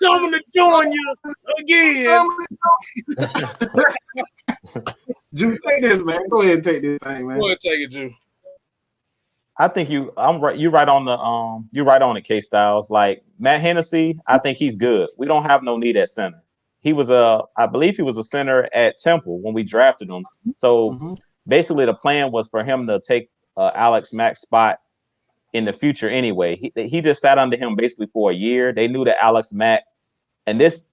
Coming to join you again. Drew, take this, man. Go ahead and take this thing, man. Go ahead, take it, Drew. I think you're right on it, Kstylz. Like Matt Hennessy, I think he's good. We don't have no need at center. He was I believe he was a center at Temple when we drafted him. So basically the plan was for him to take Alex Mack's spot in the future anyway. He just sat under him basically for a year. They knew that Alex Mack, and this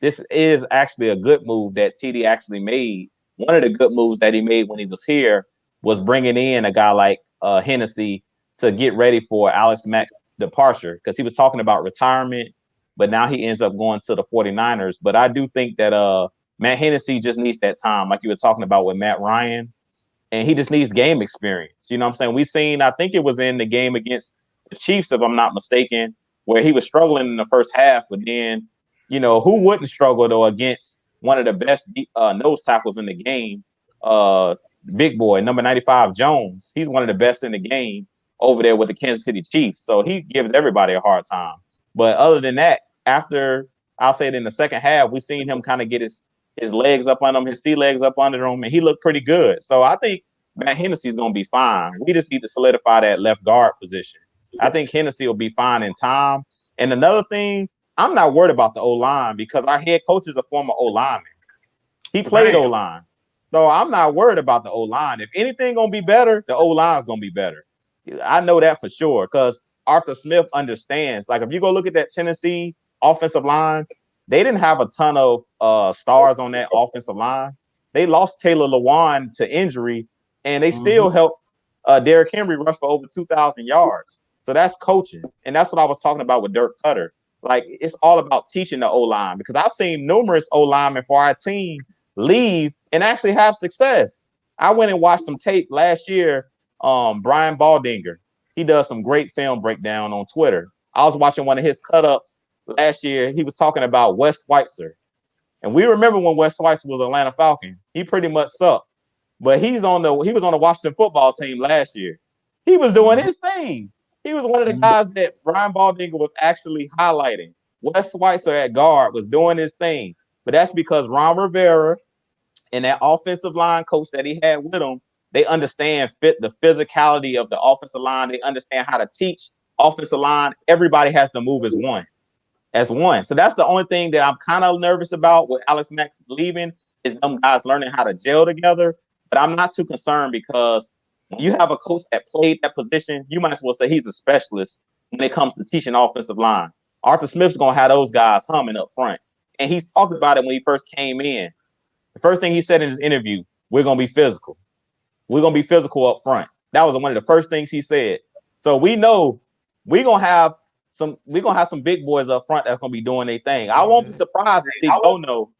is actually a good move that TD actually made. One of the good moves that he made when he was here was bringing in a guy like Hennessy to get ready for Alex Mack's departure, because he was talking about retirement, but now he ends up going to the 49ers. But I do think that Matt Hennessy just needs that time, like you were talking about with Matt Ryan, and he just needs game experience. You know what I'm saying? I think it was in the game against the Chiefs, if I'm not mistaken, where he was struggling in the first half, but then, who wouldn't struggle though against one of the best nose tackles in the game, big boy, number 95, Jones. He's one of the best in the game over there with the Kansas City Chiefs. So he gives everybody a hard time. But other than that, after, I'll say it in the second half, we seen him kind of get his legs up on him, his sea legs up under him, and he looked pretty good. So I think Matt Hennessy's going to be fine. We just need to solidify that left guard position. I think Hennessy will be fine in time. And another thing, I'm not worried about the O-line because our head coach is a former O-lineman. He played O-line. So I'm not worried about the O-line. If anything going to be better, the O-line is going to be better. I know that for sure because Arthur Smith understands. Like, if you go look at that Tennessee offensive line, they didn't have a ton of stars on that offensive line. They lost Taylor Lewan to injury, and they still helped Derrick Henry rush for over 2,000 yards. So that's coaching. And that's what I was talking about with Dirk Cutter. Like, it's all about teaching the O-line because I've seen numerous O-linemen for our team leave and actually have success. I went and watched some tape last year. Brian Baldinger, he does some great film breakdown on Twitter. I was watching one of his cut-ups last year. He was talking about Wes Schweitzer. And we remember when Wes Schweitzer was Atlanta Falcon. He pretty much sucked. But he was on the Washington football team last year. He was doing his thing. He was one of the guys that Brian Baldinger was actually highlighting. Wes Schweitzer at guard was doing his thing. But that's because Ron Rivera and that offensive line coach that he had with him, they understand the physicality of the offensive line. They understand how to teach offensive line. Everybody has to move as one. So that's the only thing that I'm kind of nervous about with Alex Mack leaving is them guys learning how to gel together. But I'm not too concerned because when you have a coach that played that position, you might as well say he's a specialist when it comes to teaching offensive line. Arthur Smith's going to have those guys humming up front. And he's talked about it when he first came in. The first thing he said in his interview, we're going to be physical. We're going to be physical up front. That was one of the first things he said. So we know we're going to have some big boys up front that's going to be doing their thing. I won't be surprised to see Gono.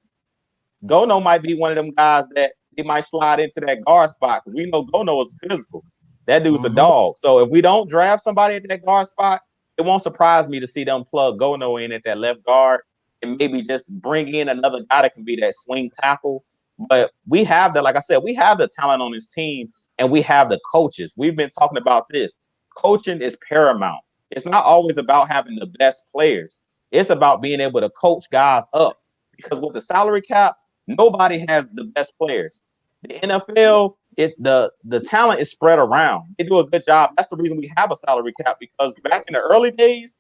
Gono might be one of them guys that he might slide into that guard spot because we know Gono is physical. That dude's a dog. So if we don't draft somebody at that guard spot, it won't surprise me to see them plug Gono in at that left guard and maybe just bring in another guy that can be that swing tackle. But we have like I said, we have the talent on this team and we have the coaches. We've been talking about this. Coaching is paramount. It's not always about having the best players. It's about being able to coach guys up because with the salary cap, nobody has the best players. The NFL, the talent is spread around. They do a good job. That's the reason we have a salary cap because back in the early days,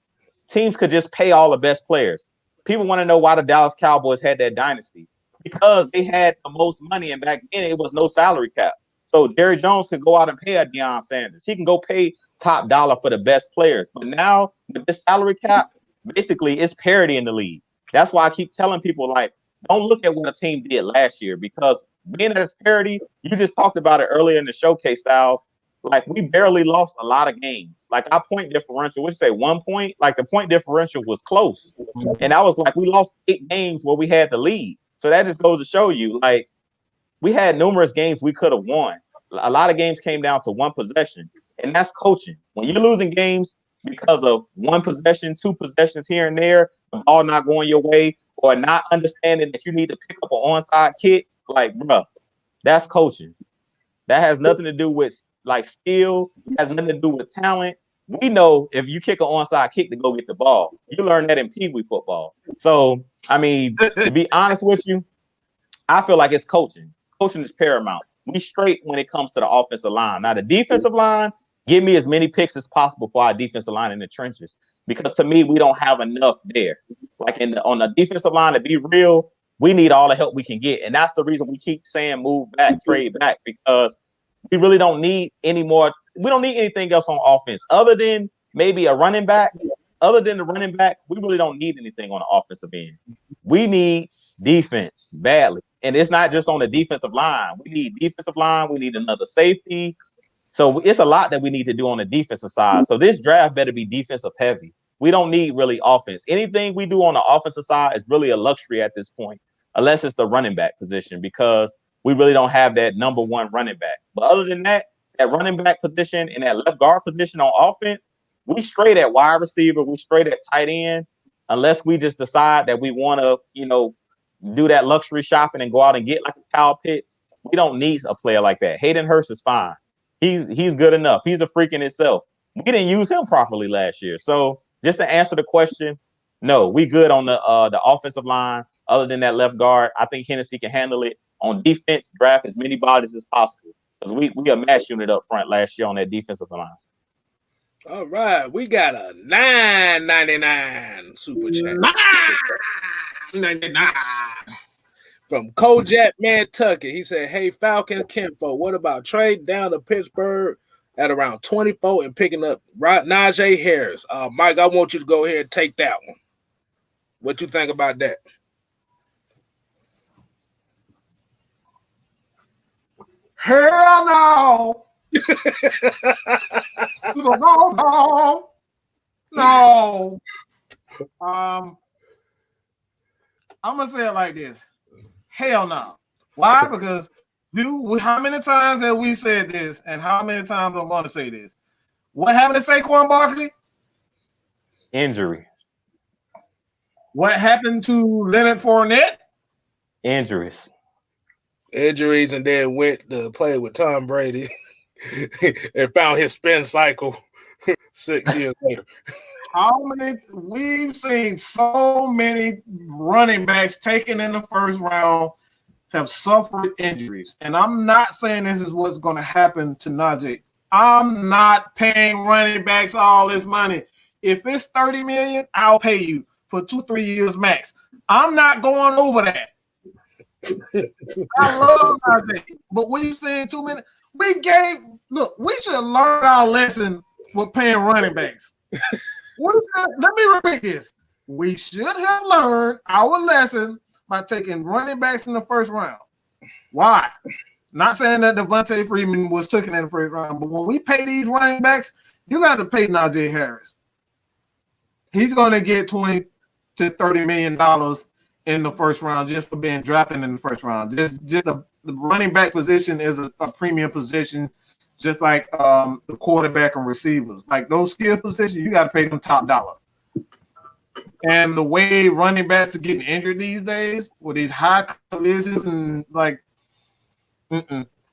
teams could just pay all the best players. People want to know why the Dallas Cowboys had that dynasty because they had the most money, and back then it was no salary cap. So Jerry Jones can go out and pay a Deion Sanders. He can go pay top dollar for the best players. But now with this salary cap, basically it's parity in the league. That's why I keep telling people, like, don't look at what a team did last year because being at its parity, you just talked about it earlier in the showcase, Kstylz. Like, we barely lost a lot of games. Like, our point differential, we say 1 point, like the point differential was close. And I was like, we lost 8 games where we had the lead. So that just goes to show you, like, we had numerous games we could have won. A lot of games came down to one possession, and that's coaching. When you're losing games because of one possession, 2 possessions here and there, the ball not going your way, or not understanding that you need to pick up an onside kick, like, bruh, that's coaching. That has nothing to do with like skill, has nothing to do with talent. We know if you kick an onside kick to go get the ball. You learn that in Pee Wee football. So, I mean, to be honest with you, I feel like it's coaching. Coaching is paramount. We straight when it comes to the offensive line. Now, the defensive line, give me as many picks as possible for our defensive line in the trenches. Because to me, we don't have enough there. Like on the defensive line, to be real, we need all the help we can get. And that's the reason we keep saying move back, trade back, because we really don't need any more. We don't need anything else on offense other than maybe a running back. Other than the running back, we really don't need anything on the offensive end. We need defense badly. And it's not just on the defensive line. We need defensive line. We need another safety. So it's a lot that we need to do on the defensive side. So this draft better be defensive heavy. We don't need really offense. Anything we do on the offensive side is really a luxury at this point, unless it's the running back position, because we really don't have that number one running back. But other than that, that running back position and that left guard position on offense, we straight at wide receiver, we straight at tight end, unless we just decide that we want to, do that luxury shopping and go out and get like a Kyle Pitts. We don't need a player like that. Hayden Hurst is fine. He's good enough. He's a freak in himself. We didn't use him properly last year. So just to answer the question, No, we good on the offensive line. Other than that left guard, I think Hennessy can handle it. On defense, draft as many bodies as possible because we a match unit up front last year on that defensive line. All right, we got a $9.99 super chat. $9.99 from Kojak Nantucket. He said, "Hey Falcons Kinfo, what about trading down to Pittsburgh at around 24 and picking up Najee Harris?" Mike, I want you to go ahead and take that one. What you think about that? Hell no. No. I'm gonna say it like this. Hell no. Why? Because how many times have we said this, and how many times I'm gonna say this? What happened to Saquon Barkley? Injury. What happened to Leonard Fournette? Injuries, and then went to play with Tom Brady and found his spin cycle 6 years later. We've seen so many running backs taken in the first round have suffered injuries. And I'm not saying this is what's going to happen to Najee. I'm not paying running backs all this money. If it's $30 million, I'll pay you for 2-3 years max. I'm not going over that. I love Najee, but we've seen too many. We should have learned our lesson with paying running backs. Let me repeat this. We should have learned our lesson by taking running backs in the first round. Why? Not saying that Devontae Freeman was taken in the first round, but when we pay these running backs, you got to pay Najee Harris. He's going to get $20 to $30 million in the first round just for being drafted in the first round. Just the running back position is a premium position, just like the quarterback and receivers. Like those skill positions, you got to pay them top dollar. And the way running backs are getting injured these days with these high collisions and like,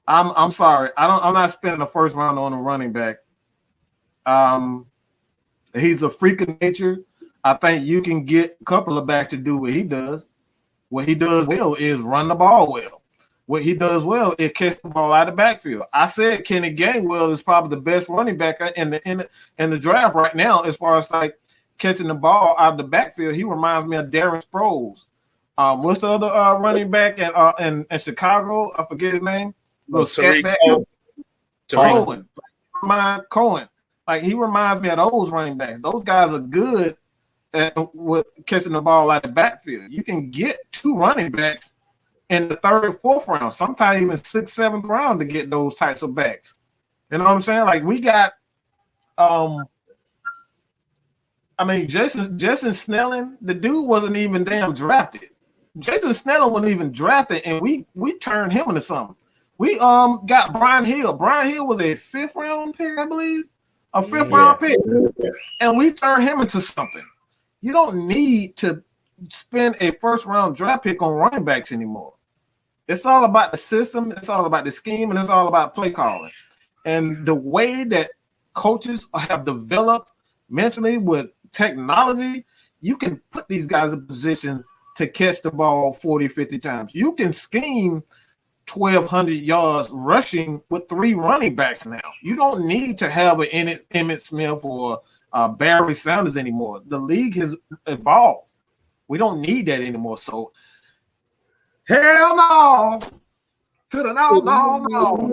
I'm sorry, I'm not spending the first round on a running back. He's a freak of nature. I think you can get a couple of backs to do what he does. What he does well is run the ball well. What he does well is catch the ball out of the backfield. I said Kenny Gainwell is probably the best running back in the draft right now as far as like catching the ball out of the backfield. He reminds me of Darren Sproles. What's the other running back in Chicago? I forget his name. Tariq Cohen. Like he reminds me of those running backs. Those guys are good with catching the ball out of the backfield. You can get 2 running backs in the 3rd or 4th round, sometimes even 6th, 7th round to get those types of backs. You know what I'm saying? Like we got, Jason Snelling, the dude wasn't even damn drafted. Jason Snelling wasn't even drafted, and we turned him into something. We got Brian Hill. Brian Hill was a 5th round pick, I believe, a 5th round pick, and we turned him into something. You don't need to spend a 1st round draft pick on running backs anymore. It's all about the system, it's all about the scheme, and it's all about play calling. And the way that coaches have developed mentally with technology, you can put these guys in position to catch the ball 40, 50 times. You can scheme 1,200 yards rushing with 3 running backs now. You don't need to have an Emmitt Smith or Barry Sanders anymore. The league has evolved. We don't need that anymore. So, hell no. To the no.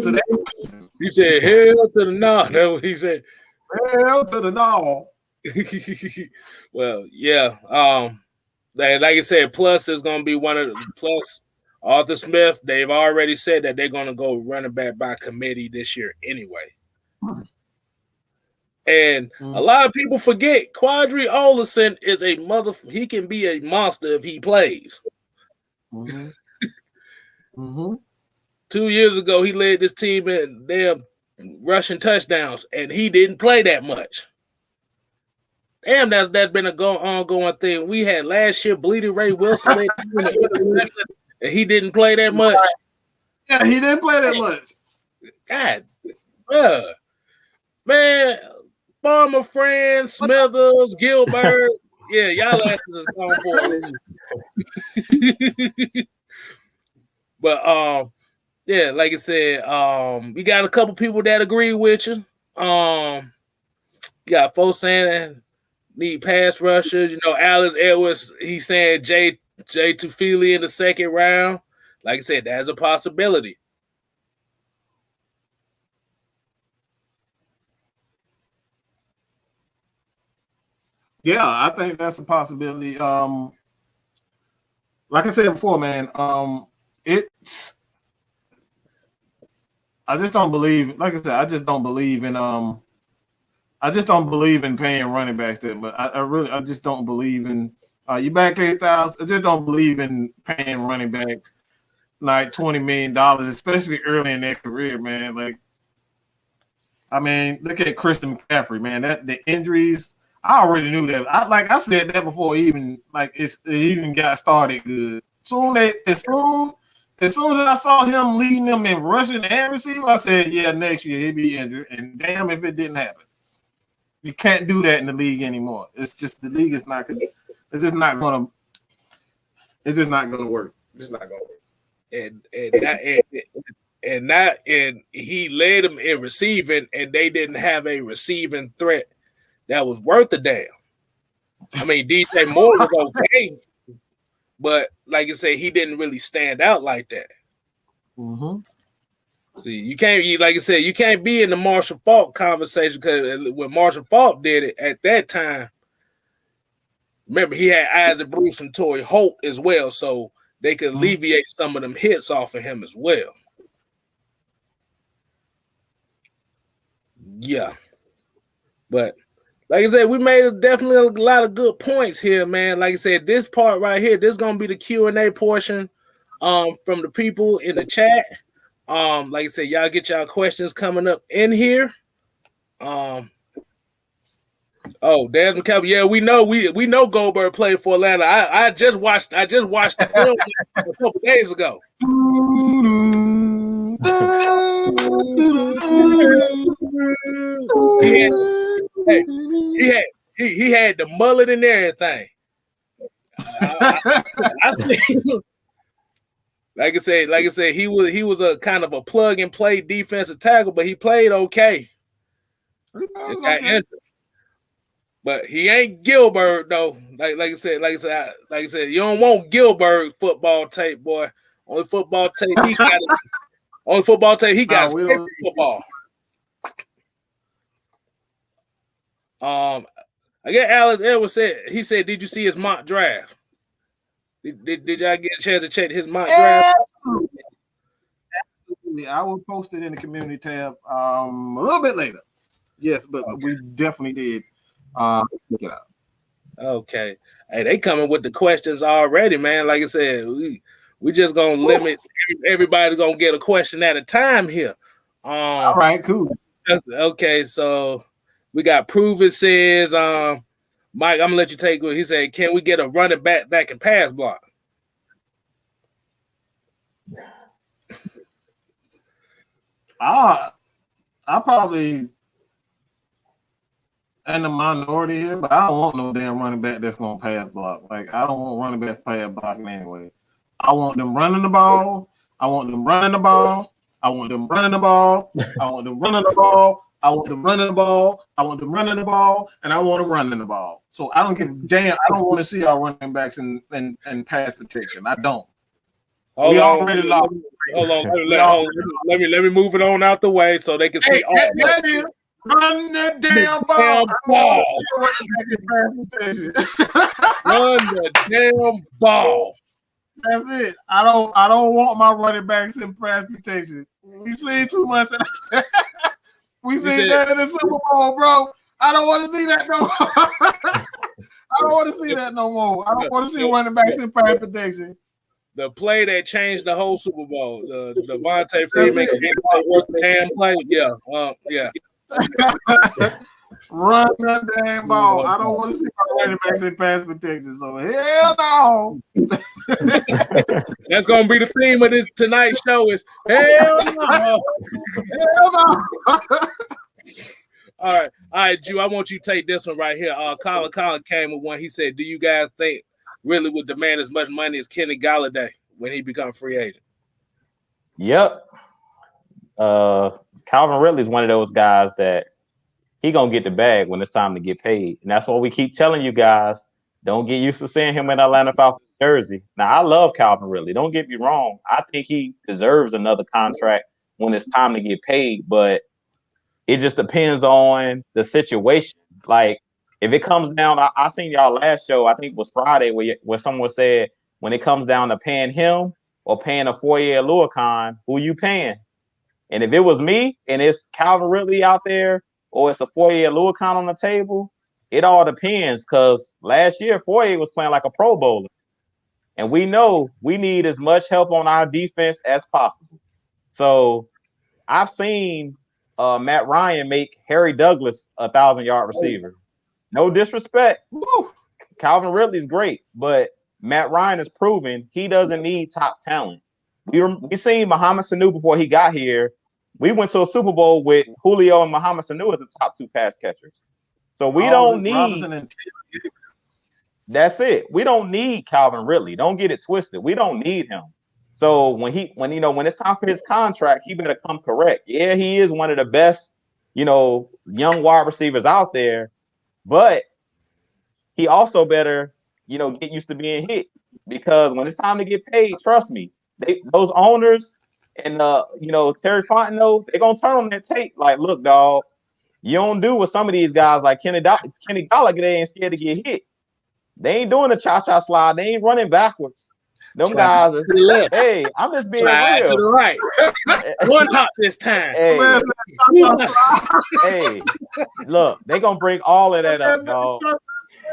To that question. You said hell to the no. That's what he said. Hell to the no. Well, yeah. Like I said, plus is going to be one of the plus. Arthur Smith, they've already said that they're going to go running back by committee this year anyway. And a lot of people forget Quadri Olesen is he can be a monster if he plays. 2 years ago, he led this team in damn rushing touchdowns, and he didn't play that much. Damn, that's been an ongoing thing. We had last year Bleeding Ray Wilson, and he didn't play that much. Yeah, he didn't play that much. God, man, Farmer Friend, Smithers, Gilbert, Yeah, y'all asses is going for it. But yeah, like I said, we got a couple people that agree with you. You got folks saying that need pass rushers. You know, Alex Edwards, he's saying Jay Tufili in the second round. Like I said, that's a possibility. Yeah, I think that's a possibility. Like I said before, man, it's. I just don't believe. Like I said, I just don't believe in. I just don't believe in paying running backs that. But I just don't believe in. You back Kstylz? I just don't believe in paying running backs like $20 million, especially early in their career, man. Like, I mean, look at Christian McCaffrey, man. That the injuries. I already knew that. I said that before it even got started good. As soon as I saw him leading them in rushing and receiver, I said, yeah, next year he'll be injured. And damn if it didn't happen. You can't do that in the league anymore. It's just the league is not gonna it's just not gonna work. It's just not gonna work. And he led them in receiving, and they didn't have a receiving threat that was worth a damn. I mean, DJ Moore was okay, but like I said, he didn't really stand out like that. Mm-hmm. See, you can't be in the Marshall Faulk conversation because when Marshall Faulk did it at that time, remember he had Isaac Bruce and Torrey Holt as well, so they could alleviate some of them hits off of him as well. Yeah, but. Like I said, we made definitely a lot of good points here, man. Like I said, this part right here, this is gonna be the Q&A portion from the people in the chat. Like I said, y'all get y'all questions coming up in here. Desmond Calvin, yeah, we know Goldberg played for Atlanta. I just watched the film a couple days ago. He had the mullet and everything. I see. Like I said, he was a kind of a plug and play defensive tackle, but he played okay. Just got injured. But he ain't Gilbert though. Like I said, you don't want Gilbert football tape, boy. Only football tape he got. Football. I guess Alex Edwards said, did you see his mock draft? Did y'all get a chance to check his mock draft? Absolutely. I will post it in the community tab a little bit later. Yes, but we definitely did check it out. Okay. Hey, they coming with the questions already, man. Like I said, we just gonna limit everybody's gonna get a question at a time here. All right, cool. Okay, so we got Prove It says, Mike, I'm gonna let you take it. He said, can we get a running back that can pass block? I probably in the minority here, but I don't want no damn running back that's gonna pass block. Like I don't want running backs pass blocking anyway. I want them running the ball. I want them running the ball. I want them running the ball. I want them running the ball. I want them running the ball. I want them running the ball, and I want them running the ball. So I don't give a damn. I don't want to see our running backs in pass protection. I don't. Hold on. Let me move it on out the way so they can see. Run the damn ball. Run the damn ball. That's it. I don't want my running backs in pass protection. We see too much. We see that in the Super Bowl, bro. I don't want to see that no more. I don't want to see that no more. I don't want to see running backs in pass protection. The play that changed the whole Super Bowl, the Devontae Freeman worth the damn play. Yeah. Run that damn ball. I don't want to see my running backs in pass protection. So hell no. That's gonna be the theme of this tonight's show. Is hell no. Hell no. All right, Drew. I want you to take this one right here. Colin came with one. He said, "Do you guys think Ridley would demand as much money as Kenny Galladay when he becomes free agent?" Yep. Calvin Ridley is one of those guys that he gonna get the bag when it's time to get paid, and that's what we keep telling you guys. Don't get used to seeing him in Atlanta Falcons jersey. Now, I love Calvin Ridley. Don't get me wrong. I think he deserves another contract when it's time to get paid, but it just depends on the situation. Like, if it comes down, I seen y'all last show, I think it was Friday, where someone said, when it comes down to paying him or paying a 4-year Luakon, who you paying? And if it was me and it's Calvin Ridley out there or it's a 4-year Luakon on the table, it all depends, because last year, Foye was playing like a Pro Bowler. And we know we need as much help on our defense as possible. So I've seen Matt Ryan make Harry Douglas a 1,000-yard receiver. No disrespect. Woo. Calvin Ridley's great, but Matt Ryan has proven he doesn't need top talent. We seen Mohamed Sanu before he got here. We went to a Super Bowl with Julio and Mohamed Sanu as the top 2 pass catchers. So we don't need. That's it. We don't need Calvin Ridley. Don't get it twisted. We don't need him. So when it's time for his contract, he better come correct. Yeah, he is one of the best, young wide receivers out there, but he also better, get used to being hit, because when it's time to get paid, trust me, those owners and Terry Fontenot, they're gonna turn on that tape. Like, look, dog, you don't do what some of these guys like Kenny Galladay ain't scared to get hit. They ain't doing the cha-cha slide. They ain't running backwards. Them guys is, hey, I'm just being Slide real. to the right. One hop this time. Hey, look, they gonna bring all of that up, dog.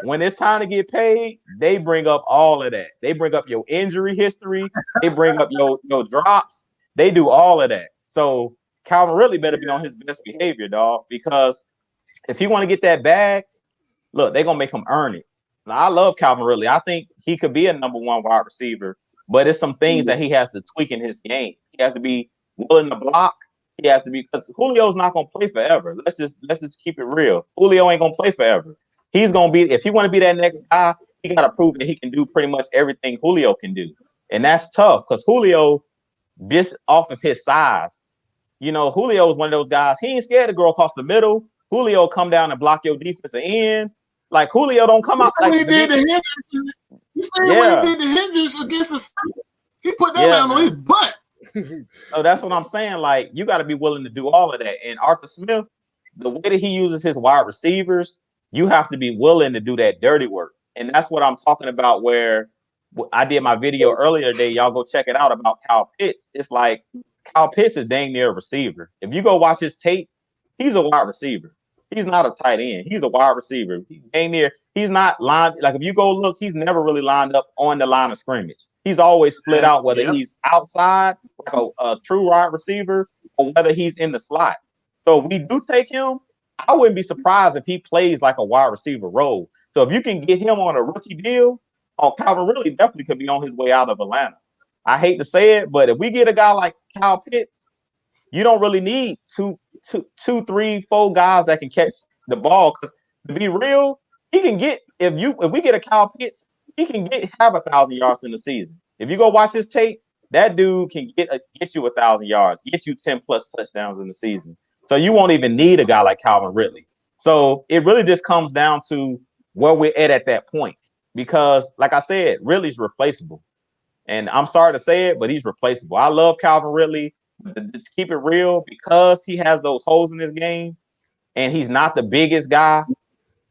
When it's time to get paid, they bring up all of that. They bring up your injury history. They bring up your drops. They do all of that. So Calvin Ridley better be on his best behavior, dog, because if he want to get that bag, look, they're gonna make him earn it. Now, I love Calvin Ridley. I think he could be a number 1 wide receiver, but it's some things that he has to tweak in his game. He has to be willing to block. He has to be, because Julio's not gonna play forever. Let's just keep it real. Julio ain't gonna play forever. He's gonna be, if he want to be that next guy, he gotta prove that he can do pretty much everything Julio can do, and that's tough, because Julio, just off of his size, Julio is one of those guys. He ain't scared to go across the middle. Julio come down and block your defensive end. Like, Julio don't come out like he did the Hendricks. You see when he did the Hendricks against the Saints? He put that man on his butt. So that's what I'm saying. Like, you got to be willing to do all of that. And Arthur Smith, the way that he uses his wide receivers, you have to be willing to do that dirty work. And that's what I'm talking about, where I did my video earlier today. Y'all go check it out about Kyle Pitts. It's like, Kyle Pitts is dang near a receiver. If you go watch his tape, he's a wide receiver. He's not a tight end. He's a wide receiver. He's not lined. Like, if you go look, he's never really lined up on the line of scrimmage. He's always split out, whether he's outside, like a true wide receiver, or whether he's in the slot. So if we do take him, I wouldn't be surprised if he plays like a wide receiver role. So if you can get him on a rookie deal, Calvin Ridley definitely could be on his way out of Atlanta. I hate to say it, but if we get a guy like Kyle Pitts, you don't really need two, 3, 4 guys that can catch the ball. Because to be real, he can get, if we get a Kyle Pitts, he can have 1,000 yards in the season. If you go watch his tape, that dude can get you 1,000 yards, get you 10+ touchdowns in the season. So you won't even need a guy like Calvin Ridley. So it really just comes down to where we're at that point. Because, like I said, Ridley's replaceable. And I'm sorry to say it, but he's replaceable. I love Calvin Ridley. Just keep it real, because he has those holes in his game and he's not the biggest guy.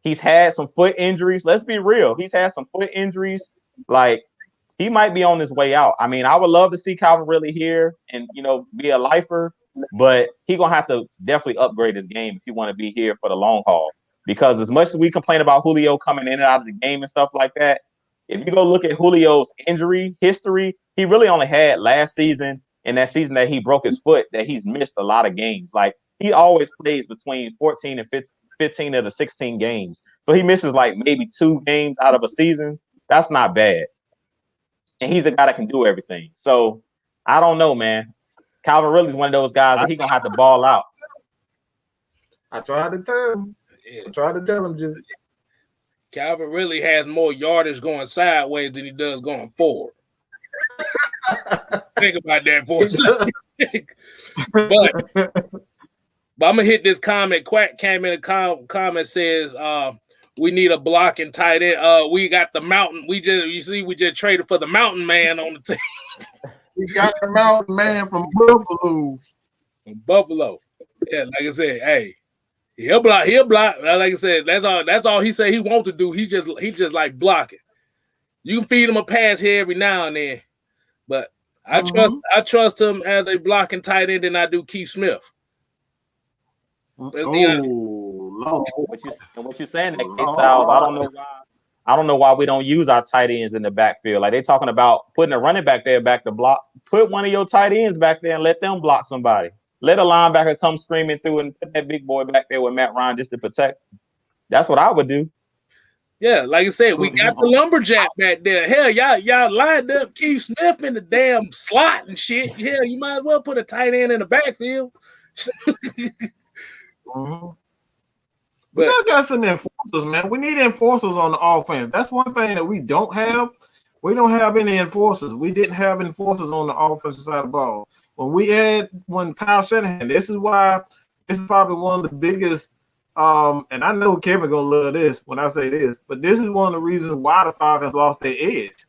He's had some foot injuries. Let's be real. He's had some foot injuries. Like, he might be on his way out. I mean, I would love to see Calvin Ridley here and, be a lifer, but he's going to have to definitely upgrade his game if he want to be here for the long haul. Because as much as we complain about Julio coming in and out of the game and stuff like that, if you go look at Julio's injury history, he really only had last season and that season that he broke his foot that he's missed a lot of games. Like, he always plays between 14 and 15 of the 16 games. So he misses like maybe 2 games out of a season. That's not bad. And he's a guy that can do everything. So I don't know, man. Calvin Ridley's one of those guys that he's going to have to ball out. I tried to tell him. Yeah. I tried to tell him, Jew. Calvin really has more yardage going sideways than he does going forward. Think about that for a second. But I'm gonna hit this comment. Quack came in a comment says we need a blocking tight end. We got the mountain. We just traded for the mountain man on the team. We got the mountain man from Buffalo. Buffalo. Yeah, like I said, hey, he'll block. Like I said, that's all he said he wants to do. He just like blocking. You can feed him a pass here every now and then, but I trust him as a blocking tight end than I do Keith Smith. What you're saying that Kstylz, I don't know why we don't use our tight ends in the backfield. Like they're talking about putting a running back there back to block. Put one of your tight ends back there and let them block somebody. Let a linebacker come screaming through and put that big boy back there with Matt Ryan just to protect. That's what I would do. Yeah, like I said, we got the lumberjack back there. Hell, y'all lined up Keith Smith in the damn slot and shit. Hell, you might as well put a tight end in the backfield. But we got some enforcers, man. We need enforcers on the offense. That's one thing that we don't have. We don't have any enforcers. We didn't have enforcers on the offensive side of the ball. When Kyle Shanahan, this is probably one of the biggest, and I know Kevin gonna love this when I say this, but this is one of the reasons why the Falcons lost their edge.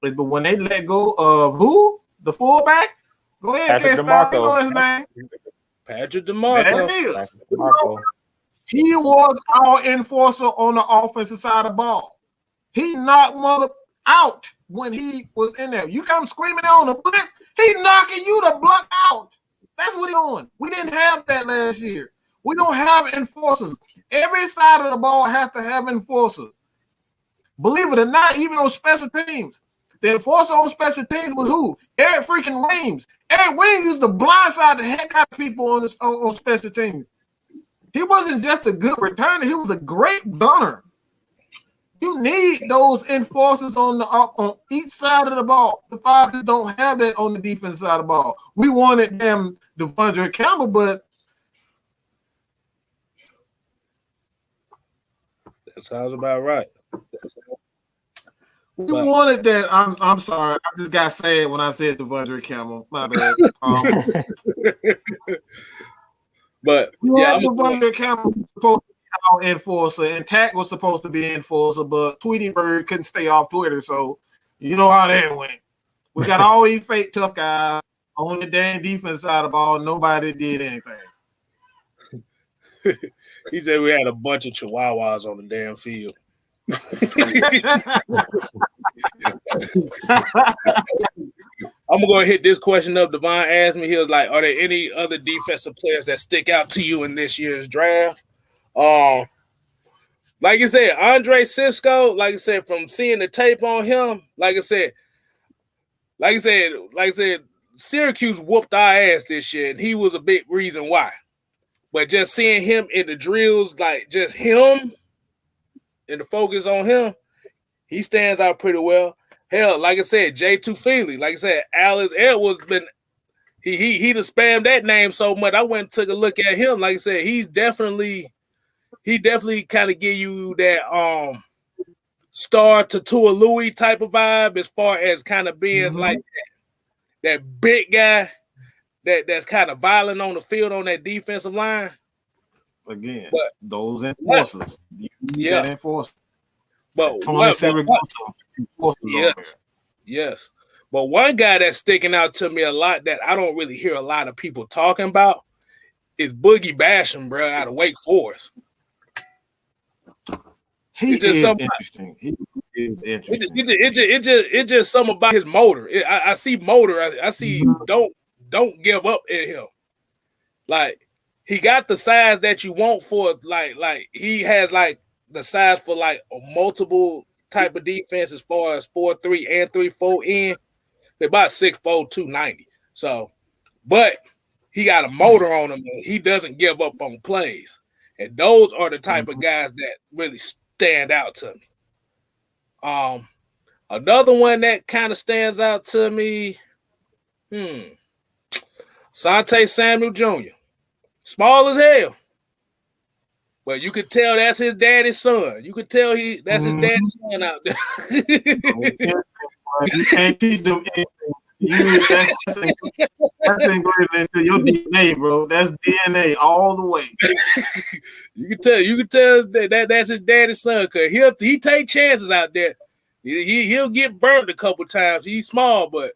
But when they let go of who? The fullback? Go ahead, Kstylz. You know his name. Patrick DeMarco. He was our enforcer on the offensive side of the ball. He knocked mother out when he was in there. You come screaming on the blitz, he knocking you the block out. That's what he's doing. We didn't have that last year. We don't have enforcers. Every side of the ball has to have enforcers. Believe it or not, even on special teams. The enforcer on special teams was who? Eric freaking Weems. Eric Weems used to blindside the heck out of people on special teams. He wasn't just a good returner. He was a great gunner. You need those enforcers on each side of the ball. The Falcons don't have that on the defense side of the ball. We wanted them Devondre Campbell, but that sounds about right. We wanted that. I'm sorry. I just got sad when I said Devondre Campbell. My bad. But Devondre Campbell was supposed to be our enforcer, and Tack was supposed to be enforcer, but Tweety Bird couldn't stay off Twitter, so you know how that went. We got all these fake tough guys on the damn defense side of the ball. Nobody did anything. He said we had a bunch of chihuahuas on the damn field. I'm gonna go hit this question up. Devon asked me, he was like, are there any other defensive players that stick out to you in this year's draft? Like I said, Andre Cisco, like I said, from seeing the tape on him, like I said, Syracuse whooped our ass this year, and he was a big reason why. But just seeing him in the drills, like just him and the focus on him, he stands out pretty well. Hell, like I said, J2 Finley, like I said, Alex Edwards been he done spammed that name so much. I went and took a look at him. Like I said, he definitely kind of give you that Star to Tua Louis type of vibe as far as kind of being like that big guy that's kind of violent on the field on that defensive line. Again, but those enforcers. Yeah. Enforcers. But yes. But one guy that's sticking out to me a lot that I don't really hear a lot of people talking about is Boogie Basham, bro, out of Wake Forest. He is interesting. He is interesting. It's just something about his motor. I see motor. I see don't give up in him. Like he got the size that you want for like he has like the size for like a multiple type of defense as far as 4-3 and 3-4 in. They're about 6'4", 290. So, but he got a motor on him and he doesn't give up on plays. And those are the type of guys that really stand out to me. Another one that kind of stands out to me, Sante Samuel Jr. Small as hell. But you could tell that's his daddy's son. You could tell that's his daddy's son out there. You can't teach them anything. That's ingrained into your DNA, bro. That's DNA all the way. You can tell that's his daddy's son, because he take chances out there. He'll get burnt a couple times. He's small, but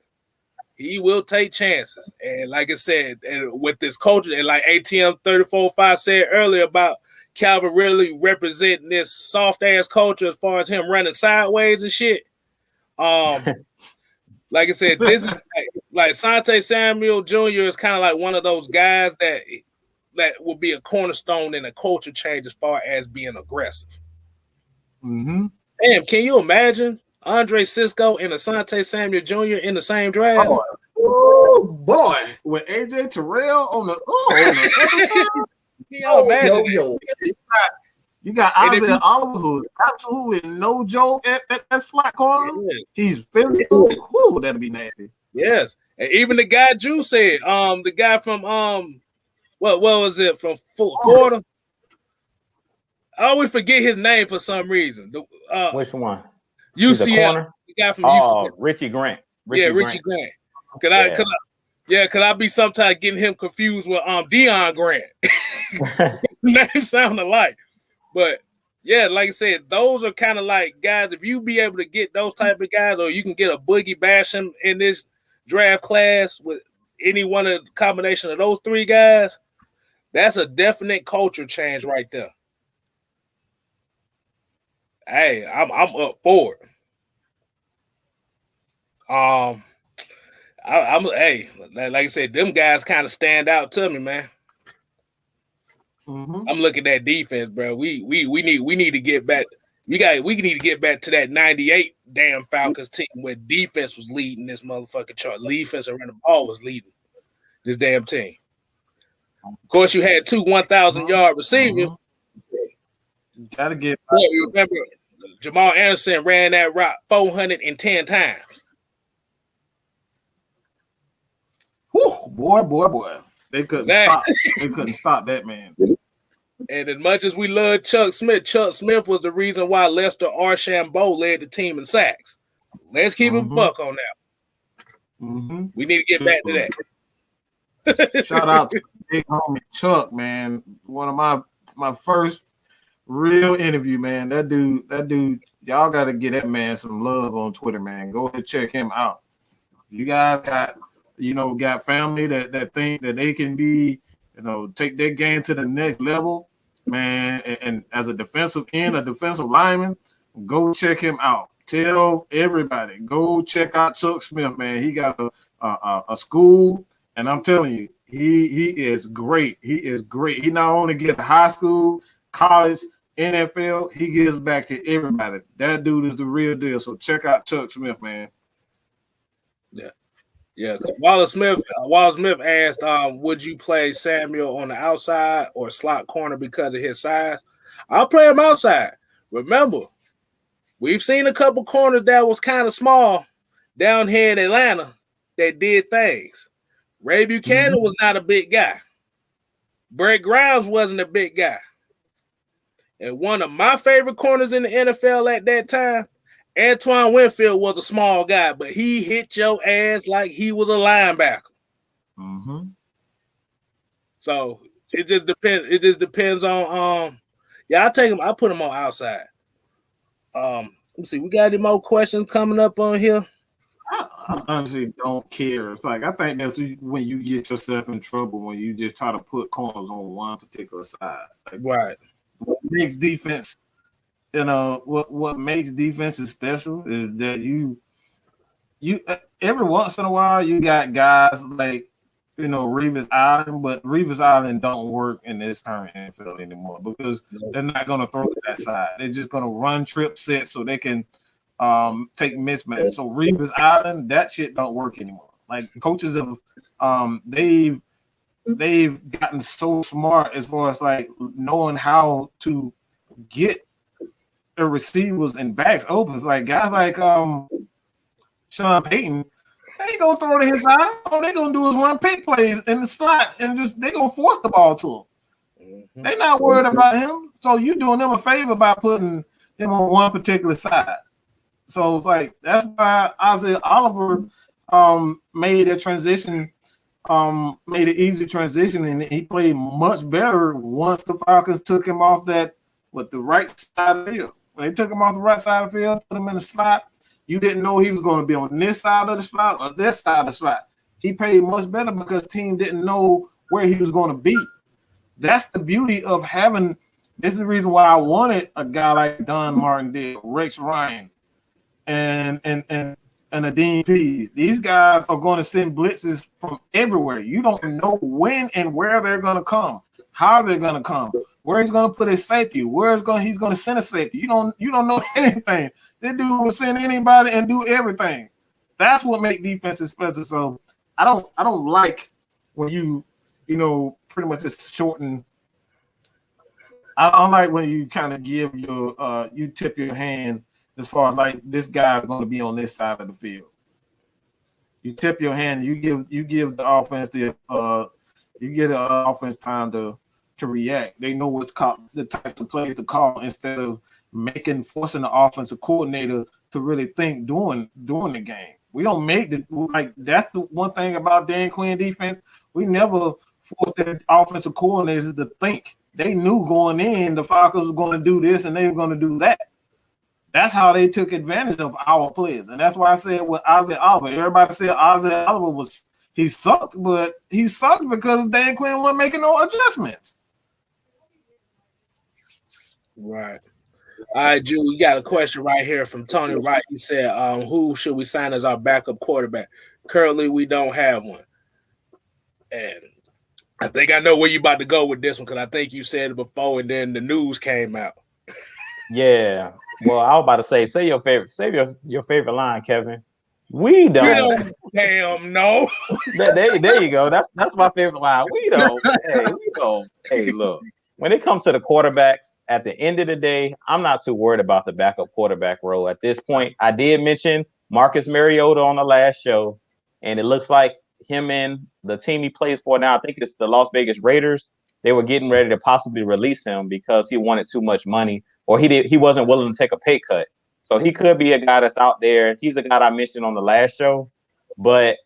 he will take chances. And like I said, and with this culture, and like ATM 34.5 said earlier about Calvin really representing this soft ass culture as far as him running sideways and shit. Like I said, this is like Sante Samuel Jr. is kind of like one of those guys that will be a cornerstone in a culture change as far as being aggressive. Mm-hmm. Damn, can you imagine Andre Cisco and Asante Samuel Jr. in the same draft? Oh boy, with AJ Terrell on the other side. Imagine you got Isaiah Oliver, who's absolutely no joke at that slot corner. Yeah. He's physical. Whoo, that'd be nasty. Yes, and even the guy Drew said, the guy from what was it from Florida? I always forget his name for some reason. Which one? UCF. The guy from UCF. Richie Grant. Richie Grant. Could I be sometimes getting him confused with Deion Grant? Names sound alike. But yeah, like I said, those are kind of like guys. If you be able to get those type of guys, or you can get a Boogie Basham in this draft class with any one of the combination of those three guys, that's a definite culture change right there. Hey, I'm up for it. Like I said, them guys kind of stand out to me, man. Mm-hmm. I'm looking at defense, bro. We need to get back. We need to get back to that 98 damn Falcons team where defense was leading this motherfucking chart. Defense around the ball was leading this damn team. Of course, you had 2 1,000-yard receivers. You gotta get. You remember Jamal Anderson ran that route 410 times. Whew, boy. They couldn't stop. They couldn't stop that man. And as much as we love Chuck Smith was the reason why Lester Archambault led the team in sacks. Let's keep a buck on that. Mm-hmm. We need to get back to that. Shout out to big homie Chuck, man. One of my first real interview, man. That dude, y'all got to get that man some love on Twitter, man. Go ahead and check him out. You guys got family that think that they can be, take their game to the next level, man. And as a defensive end, a defensive lineman, go check him out. Tell everybody, go check out Chuck Smith, man. He got a school, and I'm telling you, he is great. He is great. He not only gets high school, college, NFL, he gives back to everybody. That dude is the real deal. So check out Chuck Smith, man. Yeah. Wallace Smith asked, would you play Samuel on the outside or slot corner because of his size? I'll play him outside. Remember, we've seen a couple corners that was kind of small down here in Atlanta that did things. Ray Buchanan was not a big guy. Brett Grimes wasn't a big guy. And one of my favorite corners in the NFL at that time, Antoine Winfield, was a small guy, but he hit your ass like he was a linebacker. Mm-hmm. So it just depends. It just depends on I'll take him. I'll put him on outside. Let's see. We got any more questions coming up on here? I honestly don't care. It's like I think that's when you get yourself in trouble when you just try to put corners on one particular side. Like, right. What makes defense, what makes defenses special is that you every once in a while you got guys like Revis Island, but Revis Island don't work in this current NFL anymore because they're not going to throw to that side. They're just going to run trip sets so they can take mismatch. So Revis Island, that shit don't work anymore. Like coaches have they've gotten so smart as far as like knowing how to get the receivers and backs open. It's like guys like Sean Payton, they ain't gonna throw to his side. All they gonna do is run pick plays in the slot and just they gonna force the ball to him. They're not worried about him. So you doing them a favor by putting him on one particular side. So like that's why Isaiah Oliver made a transition, made an easy transition, and he played much better once the Falcons took him off that with the right side of the field. When they took him off the right side of the field, put him in the slot, you didn't know he was going to be on this side of the slot or this side of the slot. He played much better because team didn't know where he was going to be. That's the beauty of having. This is the reason why I wanted a guy like Don Martindale, Rex Ryan, and a Dean P. These guys are going to send blitzes from everywhere. You don't know when and where they're going to come, how they're going to come, where he's going to put his safety, he's going to send a safety. You don't know anything. This dude will send anybody and do everything. That's what makes defenses special. So I don't like when you pretty much just shorten. I don't like when you kind of give your you tip your hand as far as like this guy's going to be on this side of the field. You tip your hand. You give the offense the offense time to react. They know the type of plays to call instead of forcing the offensive coordinator to really think during the game. We don't make that's the one thing about Dan Quinn defense. We never forced the offensive coordinators to think. They knew going in the Falcons were going to do this and they were going to do that. That's how they took advantage of our players. And that's why I said with Isaiah Oliver, everybody said Isaiah Oliver he sucked, but he sucked because Dan Quinn wasn't making no adjustments. Right. All right, Drew, we got a question right here from Tony Wright. He said, who should we sign as our backup quarterback? Currently, we don't have one. And I think I know where you're about to go with this one because I think you said it before and then the news came out. Yeah. Well, I was about to say your favorite line, Kevin. We don't. Damn, no. There you go. That's my favorite line. We don't. Hey, we don't. Hey, look. When it comes to the quarterbacks, at the end of the day, I'm not too worried about the backup quarterback role at this point. I did mention Marcus Mariota on the last show, and it looks like him and the team he plays for now, I think it's the Las Vegas Raiders, they were getting ready to possibly release him because he wanted too much money, or he wasn't willing to take a pay cut. So he could be a guy that's out there. He's a guy I mentioned on the last show, but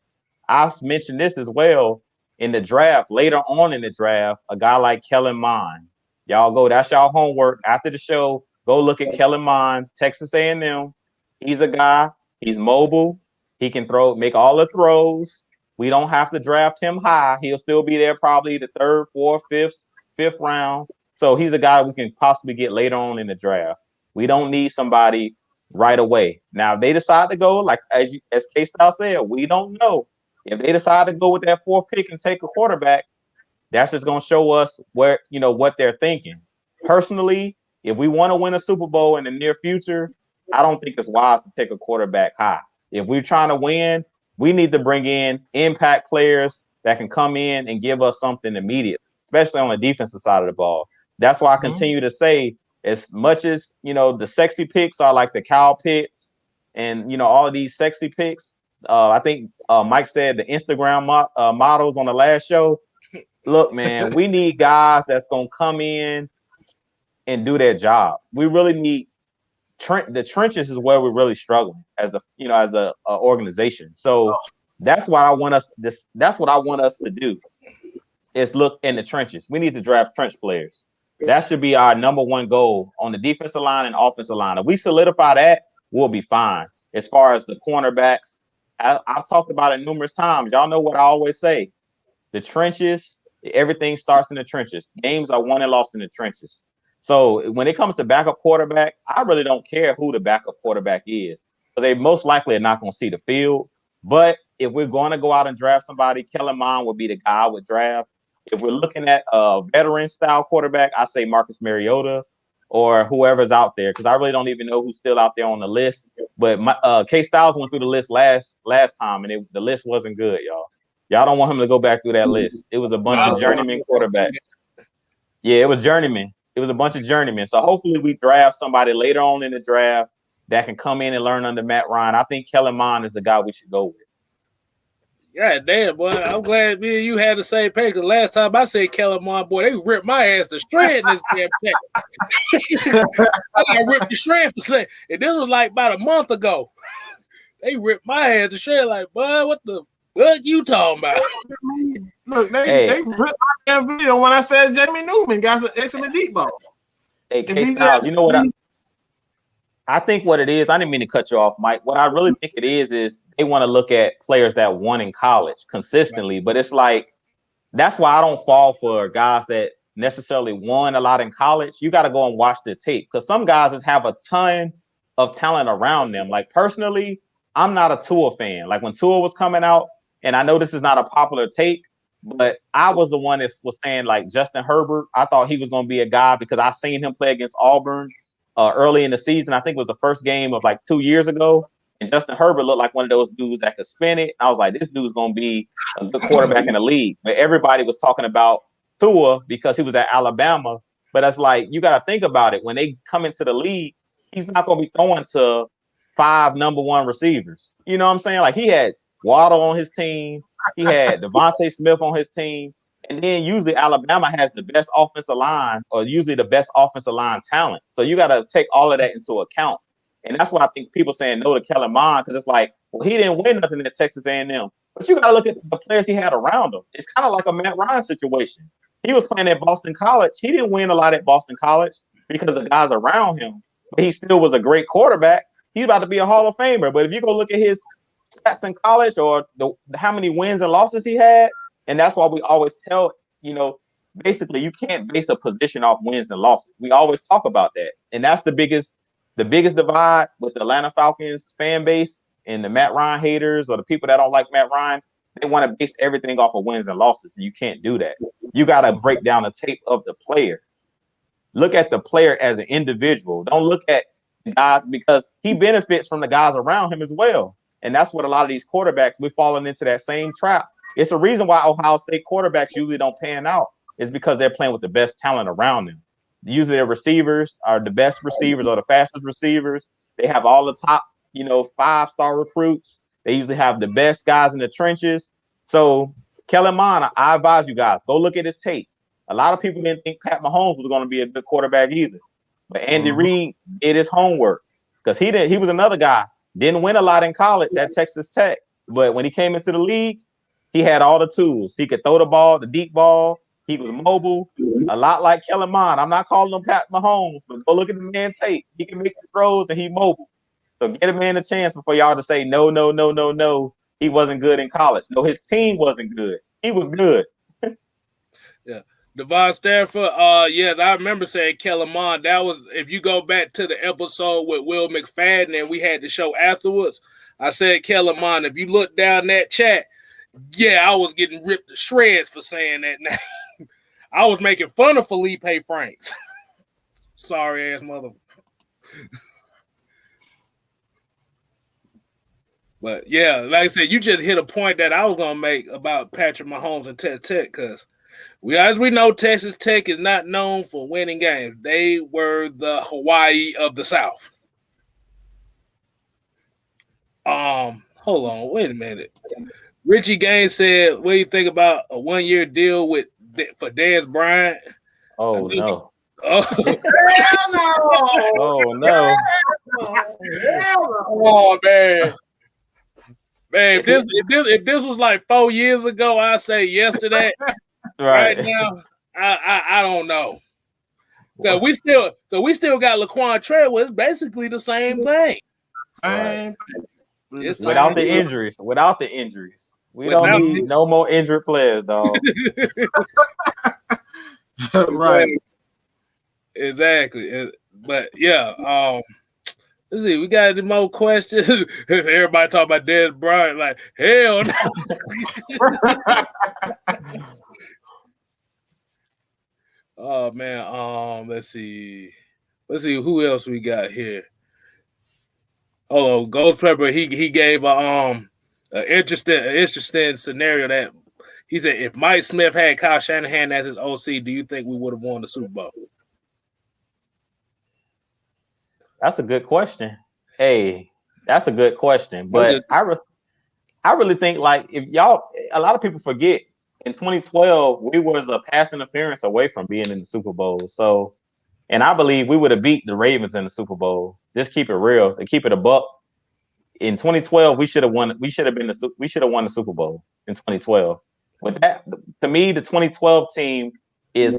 I've mentioned this as well. In the draft, later on in the draft, a guy like Kellen Mond. Y'all go, that's y'all homework. After the show, go look at Kellen Mond, Texas A&M. He's a guy, he's mobile. He can make all the throws. We don't have to draft him high. He'll still be there probably the third, fourth, fifth round. So he's a guy we can possibly get later on in the draft. We don't need somebody right away. Now, if they decide to go, like as Kstylz said, we don't know. If they decide to go with that fourth pick and take a quarterback, that's just going to show us what they're thinking. Personally, if we want to win a Super Bowl in the near future, I don't think it's wise to take a quarterback high. If we're trying to win, we need to bring in impact players that can come in and give us something immediate, especially on the defensive side of the ball. That's why I continue to say, as much as, the sexy picks are like the Kyle Pitts and, all of these sexy picks, I think Mike said the Instagram models on the last show. Look, man, we need guys that's gonna come in and do their job. We really need the trenches is where we're really struggling as a organization. So that's what I want us. That's what I want us to do is look in the trenches. We need to draft trench players. That should be our number one goal on the defensive line and offensive line. If we solidify that, we'll be fine. As far as the cornerbacks, I've talked about it numerous times. Y'all know what I always say. The trenches, everything starts in the trenches. Games are won and lost in the trenches. So when it comes to backup quarterback, I really don't care who the backup quarterback is. Because they most likely are not going to see the field. But if we're going to go out and draft somebody, Kellen Mond would be the guy I would draft. If we're looking at a veteran-style quarterback, I say Marcus Mariota or whoever's out there, because I really don't even know who's still out there on the list. But Kstylz went through the list last time, and the list wasn't good, y'all. Y'all don't want him to go back through that list. It was a bunch of journeyman quarterbacks. Yeah, it was journeyman. It was a bunch of journeymen. So hopefully we draft somebody later on in the draft that can come in and learn under Matt Ryan. I think Kellen Mond is the guy we should go with. God damn, boy. I'm glad me and you had the same pay because last time I said Kellerman, boy, they ripped my ass to shred in this damn check. I got ripped to shred for saying, and this was like about a month ago. They ripped my ass to shred like, boy, what the fuck you talking about? Look, they ripped my damn video when I said Jamie Newman got some excellent deep ball. Hey, Kstylz, you know what I think what it is, I didn't mean to cut you off, Mike. What I really think it is they want to look at players that won in college consistently. But it's like, that's why I don't fall for guys that necessarily won a lot in college. You got to go and watch the tape because some guys just have a ton of talent around them. Like personally, I'm not a Tua fan. Like when Tua was coming out, and I know this is not a popular take, but I was the one that was saying like Justin Herbert. I thought he was going to be a guy because I seen him play against Auburn early in the season. I think it was the first game of like 2 years ago. And Justin Herbert looked like one of those dudes that could spin it. I was like, this dude's going to be a good quarterback in the league. But everybody was talking about Tua because he was at Alabama. But it's like, you got to think about it. When they come into the league, he's not going to be throwing to 5 number 1 receivers. You know what I'm saying? Like he had Waddle on his team. He had Devontae Smith on his team. And then usually Alabama has the best offensive line or usually the best offensive line talent. So you got to take all of that into account. And that's why I think people saying no to Kellen Mond because it's like, well, he didn't win nothing at Texas A&M. But you got to look at the players he had around him. It's kind of like a Matt Ryan situation. He was playing at Boston College. He didn't win a lot at Boston College because the guys around him. But he still was a great quarterback. He's about to be a Hall of Famer. But if you go look at his stats in college or how many wins and losses he had, and that's why we always tell, basically you can't base a position off wins and losses. We always talk about that. And that's the biggest divide with the Atlanta Falcons fan base and the Matt Ryan haters or the people that don't like Matt Ryan. They want to base everything off of wins and losses. And you can't do that. You got to break down the tape of the player. Look at the player as an individual. Don't look at the guys because he benefits from the guys around him as well. And that's what a lot of these quarterbacks, we're falling into that same trap. It's a reason why Ohio State quarterbacks usually don't pan out. It's because they're playing with the best talent around them. Usually their receivers are the best receivers or the fastest receivers. They have all the top, 5-star recruits. They usually have the best guys in the trenches. So Kellen Mond, I advise you guys, go look at his tape. A lot of people didn't think Pat Mahomes was going to be a good quarterback either. But Andy Reid did his homework because he was another guy. Didn't win a lot in college at Texas Tech. But when he came into the league, he had all the tools. He could throw the ball, the deep ball. He was mobile, a lot like Kellen Mond. I'm not calling him Pat Mahomes, but go look at the man tape. He can make the throws and he's mobile. So get a man a chance before y'all to say, no, he wasn't good in college. No, his team wasn't good. He was good. Yeah. Devon Stanford, yes, I remember saying Kellen Mond. That was, if you go back to the episode with Will McFadden and we had the show afterwards, I said Kellen Mond. If you look down that chat, yeah, I was getting ripped to shreds for saying that name. I was making fun of Felipe Franks. Sorry ass mother. But yeah, like I said, you just hit a point that I was gonna make about Patrick Mahomes and Tech because as we know, Texas Tech is not known for winning games. They were the Hawaii of the South. Hold on, wait a minute. Richie Gaines said, "What do you think about a 1-year deal for Dez Bryant?" Oh no! Hell no! Oh no! Oh man! Man, if this was like 4 years ago, I'd say yes to that. Right now, I don't know. Because we still got Laquan Treadwell. It's basically the same thing. Right. Without the injuries. We don't need no more injured players, dog. Right. Exactly. But yeah, let's see. We got any more questions? Everybody talking about Dez Bryant, like hell no. Oh man. Let's see who else we got here. Oh, Ghost Pepper. He gave an interesting scenario that he said if Mike Smith had Kyle Shanahan as his OC, do you think we would have won the Super Bowl? That's a good question. Hey, that's a good question. But I really think like if y'all, a lot of people forget in 2012 we was a pass interference away from being in the Super Bowl. So, and I believe we would have beat the Ravens in the Super Bowl. Just keep it real and keep it a buck. In 2012, we should have won. We should have won the Super Bowl in 2012. With that, to me, the 2012 team is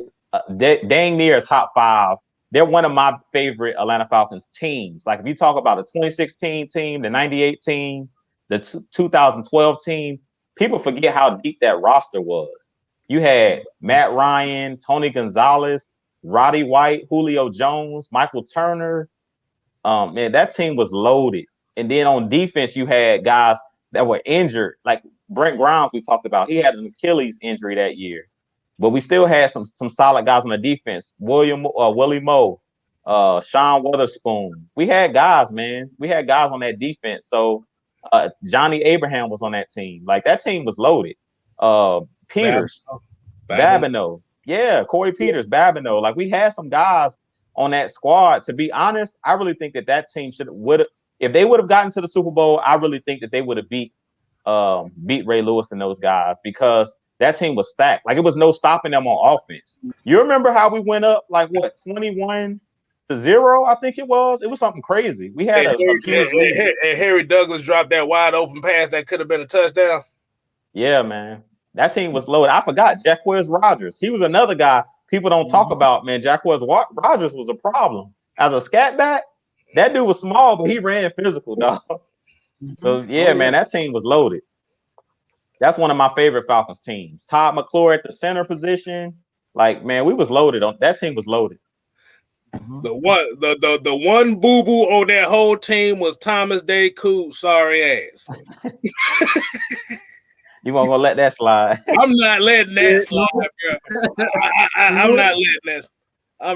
dang near a top 5. They're one of my favorite Atlanta Falcons teams. Like if you talk about the 2016 team, the 98 team, the 2012 team, people forget how deep that roster was. You had Matt Ryan, Tony Gonzalez, Roddy White, Julio Jones, Michael Turner. Man, that team was loaded. And then on defense, you had guys that were injured, like Brent Grimes we talked about. He had an Achilles injury that year. But we still had some solid guys on the defense. Willie Moe, Sean Witherspoon. We had guys, man. We had guys on that defense. So Johnny Abraham was on that team. Like that team was loaded. Peters, Babineau. Yeah, Corey Peters, Babineau. Like we had some guys on that squad. To be honest, I really think that team would have, if they would have gotten to the Super Bowl, I really think that they would have beat Ray Lewis and those guys because that team was stacked. Like it was no stopping them on offense. You remember how we went up like what 21-0? I think it was. It was something crazy. We had and Harry Douglas dropped that wide open pass that could have been a touchdown. Yeah, man. That team was loaded. I forgot Jacquizz Rodgers. He was another guy people don't talk about, man. Jacquizz Rodgers was a problem. As a scat back, that dude was small, but he ran physical, dog. So, yeah, man, that team was loaded. That's one of my favorite Falcons teams. Todd McClure at the center position. Like, man, we was loaded. That team was loaded. The one boo-boo on that whole team was Thomas Day Cool, sorry ass. You won't gonna let that slide? I'm not letting that slide, bro. I'm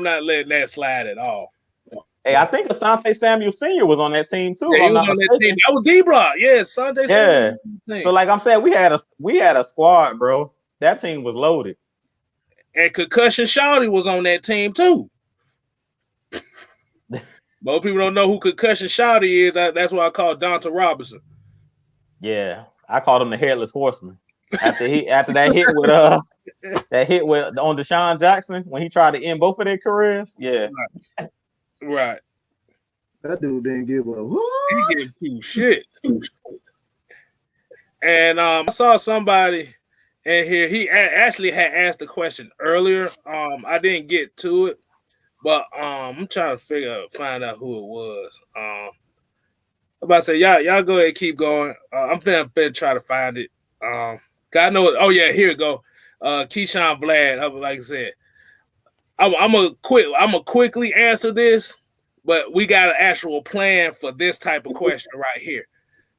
not letting that slide at all. Hey, I think Asante Samuel Sr. was on that team too. Yeah, he was on that team. That was D-Block. Yeah, Asante Samuel. Yeah. So like I'm saying, we had a squad, bro. That team was loaded. And Concussion Shawty was on that team too. Most people don't know who Concussion Shawty is. That's what I call Donta Robinson. Yeah, I called him the Headless Horseman. After that hit with on Deshaun Jackson when he tried to end both of their careers. Yeah. Right. That dude didn't give up. He didn't do shit. And I saw somebody in here. He actually had asked the question earlier. I didn't get to it, but I'm trying to find out who it was. I'm about to say, y'all go ahead and keep going. I'm finna try to find it. God knows. Oh yeah, here we go. Keyshawn Vlad. Like I said, I'm gonna quickly answer this, but we got an actual plan for this type of question right here.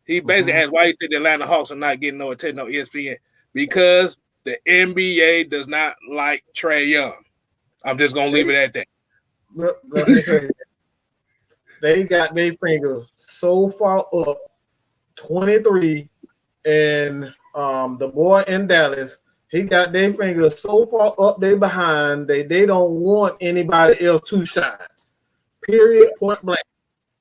He basically asked why you think the Atlanta Hawks are not getting no attention on ESPN because the NBA does not like Trae Young. I'm just gonna leave it at that. They got their fingers so far up, 23, and the boy in Dallas, he got their fingers so far up they behind, they don't want anybody else to shine. Period, point blank.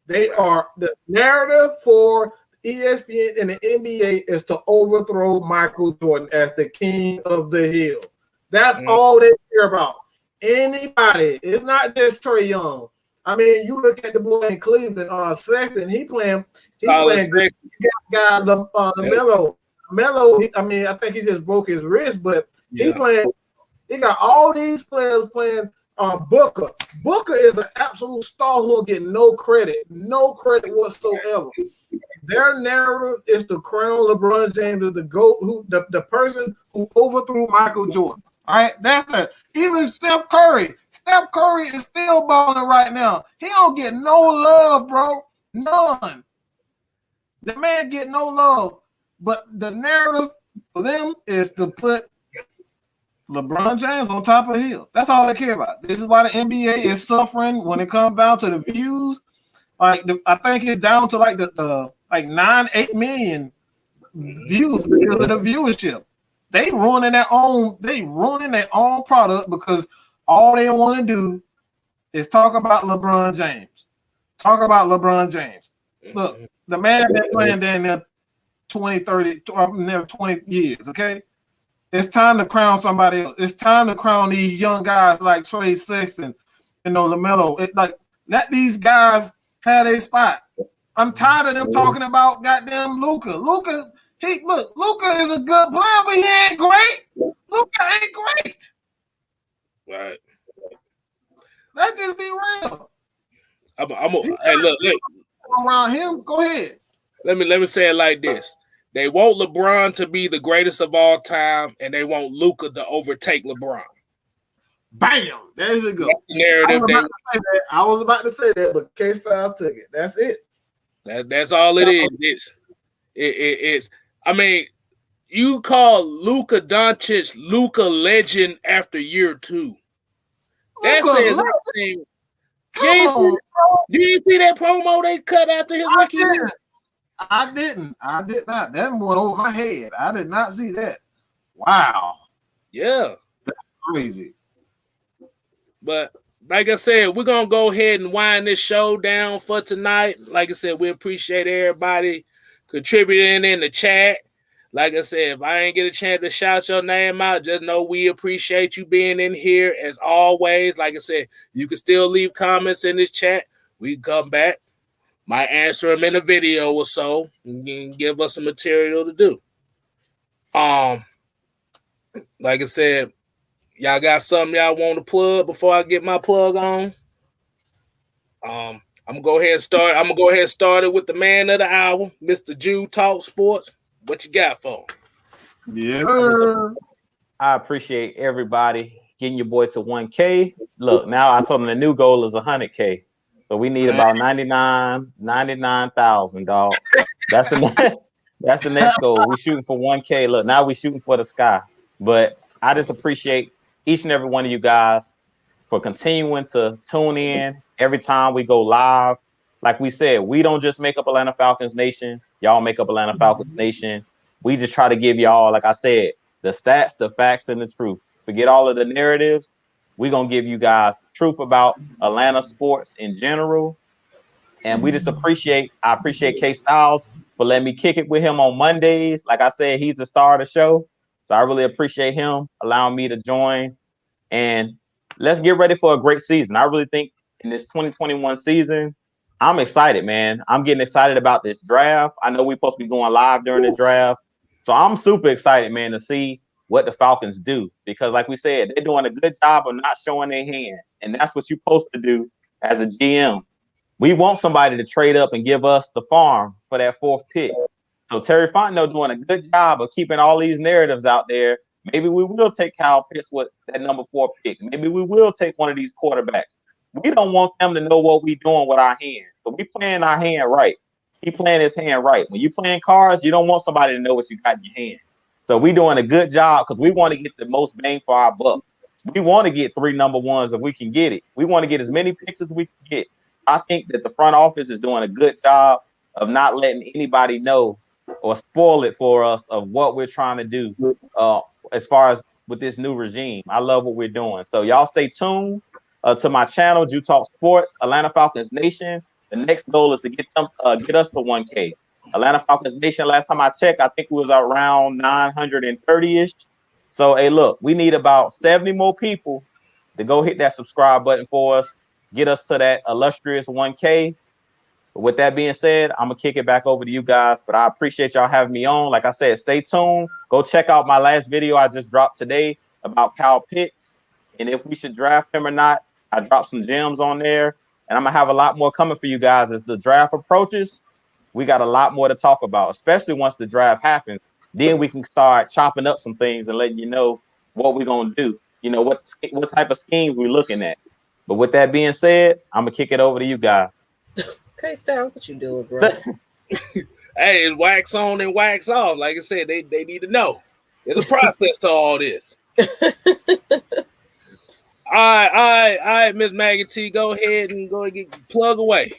They are the narrative for ESPN and the NBA is to overthrow Michael Jordan as the king of the hill. That's all they care about. Anybody. It's not just Trae Young. I mean, you look at the boy in Cleveland, Sexton. He playing good. He got LaMelo. Melo, I think he just broke his wrist, but he playing. He got all these players playing. Booker. Booker is an absolute star who will get no credit whatsoever. Their narrative is to crown LeBron James as the GOAT, the person who overthrew Michael Jordan. All right, that's it. Even Steph Curry. Steph Curry is still balling right now. He don't get no love, bro. None. The man get no love. But the narrative for them is to put LeBron James on top of the hill. That's all they care about. This is why the NBA is suffering when it comes down to the views. I think it's down to like the 9-8 million views because of the viewership. They ruining their own product because all they want to do is talk about LeBron James. Look, the man been playing down there 20, 30, never 20 years, okay? It's time to crown somebody else. It's time to crown these young guys like Trey Sexton, LaMelo. Let these guys have their spot. I'm tired of them talking about goddamn Luka. Luka is a good player, but he ain't great. Luka ain't great. Right. Let's just be real. Hey, look. Around him, go ahead. Let me say it like this. They want LeBron to be the greatest of all time, and they want Luka to overtake LeBron. Bam! There's a go. Narrative. I was about to say that, but Kstylz took it. That's it. That's all it is. It's. I mean, you call Luka Doncic Luka legend after year 2. That says everything. You didn't see that promo they cut after his rookie year? I did not. That went over my head. I did not see that. Wow. Yeah. That's crazy. But like I said, we're going to go ahead and wind this show down for tonight. Like I said, we appreciate everybody contributing in the chat. Like I said, if I ain't get a chance to shout your name out, just know we appreciate you being in here as always. Like I said, you can still leave comments in this chat. We come back. Might answer them in a video or so and give us some material to do. Like I said, y'all got something y'all want to plug before I get my plug on? I'm gonna go ahead and start. I'm gonna go ahead and start it with the man of the hour, Mr. Jew Talk Sports. What you got for him? Yeah. I appreciate everybody getting your boy to 1K. Look, now I told him the new goal is 100K. So we need about 99,000, dog. That's the next goal. We shooting for 1K. Look, now we shooting for the sky. But I just appreciate each and every one of you guys for continuing to tune in every time we go live. Like we said, we don't just make up Atlanta Falcons Nation. Y'all make up Atlanta Falcons Nation. We just try to give y'all, like I said, the stats, the facts, and the truth. Forget all of the narratives. We're going to give you guys the truth about Atlanta sports in general. And we just appreciate Kstylz for letting me kick it with him on Mondays. Like I said, he's the star of the show. So I really appreciate him allowing me to join. And let's get ready for a great season. I really think in this 2021 season, I'm excited, man. I'm getting excited about this draft. I know we're supposed to be going live during the draft. So I'm super excited, man, to see what the Falcons do. Because like we said, they're doing a good job of not showing their hand. And that's what you're supposed to do as a GM. We want somebody to trade up and give us the farm for that 4th pick. So Terry Fontenot doing a good job of keeping all these narratives out there. Maybe we will take Kyle Pitts with that number 4 pick. Maybe we will take one of these quarterbacks. We don't want them to know what we're doing with our hand. So we playing our hand right. He playing his hand right. When you playing cards, you don't want somebody to know what you got in your hand. So we doing a good job because we want to get the most bang for our buck. We want to get 3 number 1s if we can get it. We want to get as many picks as we can get. I think that the front office is doing a good job of not letting anybody know or spoil it for us of what we're trying to do as far as with this new regime. I love what we're doing. So y'all stay tuned to my channel, Jew Talk Sports, Atlanta Falcons Nation. The next goal is to get us to 1K. Atlanta Falcons Nation, last time I checked, I think it was around 930-ish. So, hey, look, we need about 70 more people to go hit that subscribe button for us, get us to that illustrious 1K. But with that being said, I'm going to kick it back over to you guys. But I appreciate y'all having me on. Like I said, stay tuned. Go check out my last video I just dropped today about Kyle Pitts and if we should draft him or not. I dropped some gems on there. And I'm going to have a lot more coming for you guys as the draft approaches. We got a lot more to talk about, especially once the draft happens. Then we can start chopping up some things and letting you know what we're going to do. You know, what type of schemes we're looking at. But with that being said, I'm going to kick it over to you guys. Okay, Kstylz, what you doing, bro? Hey, it's wax on and wax off. Like I said, they need to know. There's a process to all this. All right, Miss Maggie T, go ahead and plug away.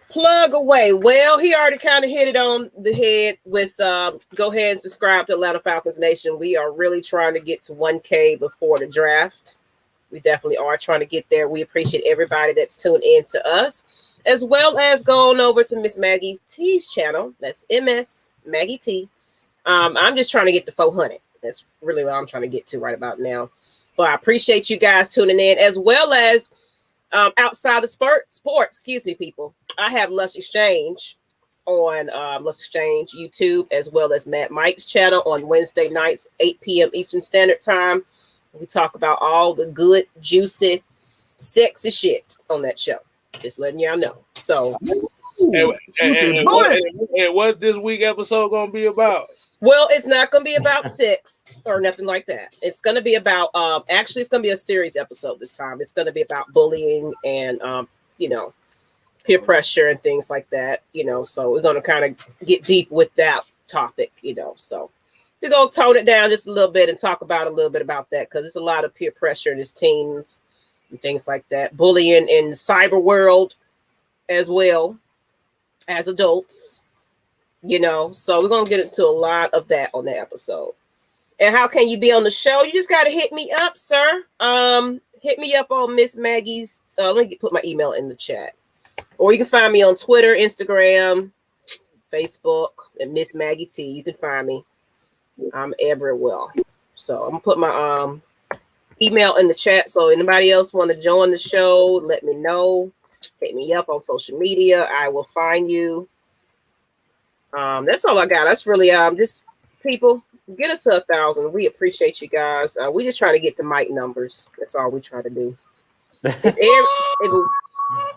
Plug away. Well, he already kind of hit it on the head with go ahead and subscribe to Atlanta Falcons Nation. We are really trying to get to 1K before the draft. We definitely are trying to get there. We appreciate everybody that's tuned in to us, as well as go on over to Miss Maggie T's channel. That's MS Maggie T. I'm just trying to get to 400. That's really what I'm trying to get to right about now. But I appreciate you guys tuning in, as well as outside of sports. Excuse me, people. I have Lush Exchange on Lush Exchange YouTube, as well as Matt Mike's channel on Wednesday nights, 8 p.m. Eastern Standard Time. We talk about all the good, juicy, sexy shit on that show. Just letting y'all know. So, and what's this week episode gonna be about? Well, it's not going to be about sex or nothing like that. It's going to be about, actually, it's going to be a series episode this time. It's going to be about bullying and, peer pressure and things like that, so we're going to kind of get deep with that topic, so we're going to tone it down just a little bit and talk about a little bit about that, because there's a lot of peer pressure in his teens and things like that. Bullying in the cyber world as well as adults. So we're going to get into a lot of that on the episode. And how can you be on the show? You just got to hit me up, sir. Hit me up on Miss Maggie's. Let me put my email in the chat. Or you can find me on Twitter, Instagram, Facebook, and Miss Maggie T. You can find me. I'm everywhere. So I'm going to put my email in the chat. So anybody else want to join the show, let me know. Hit me up on social media. I will find you. That's all I got. That's really just people, get us to 1,000. We appreciate you guys. We just trying to get the mic numbers. That's all we try to do.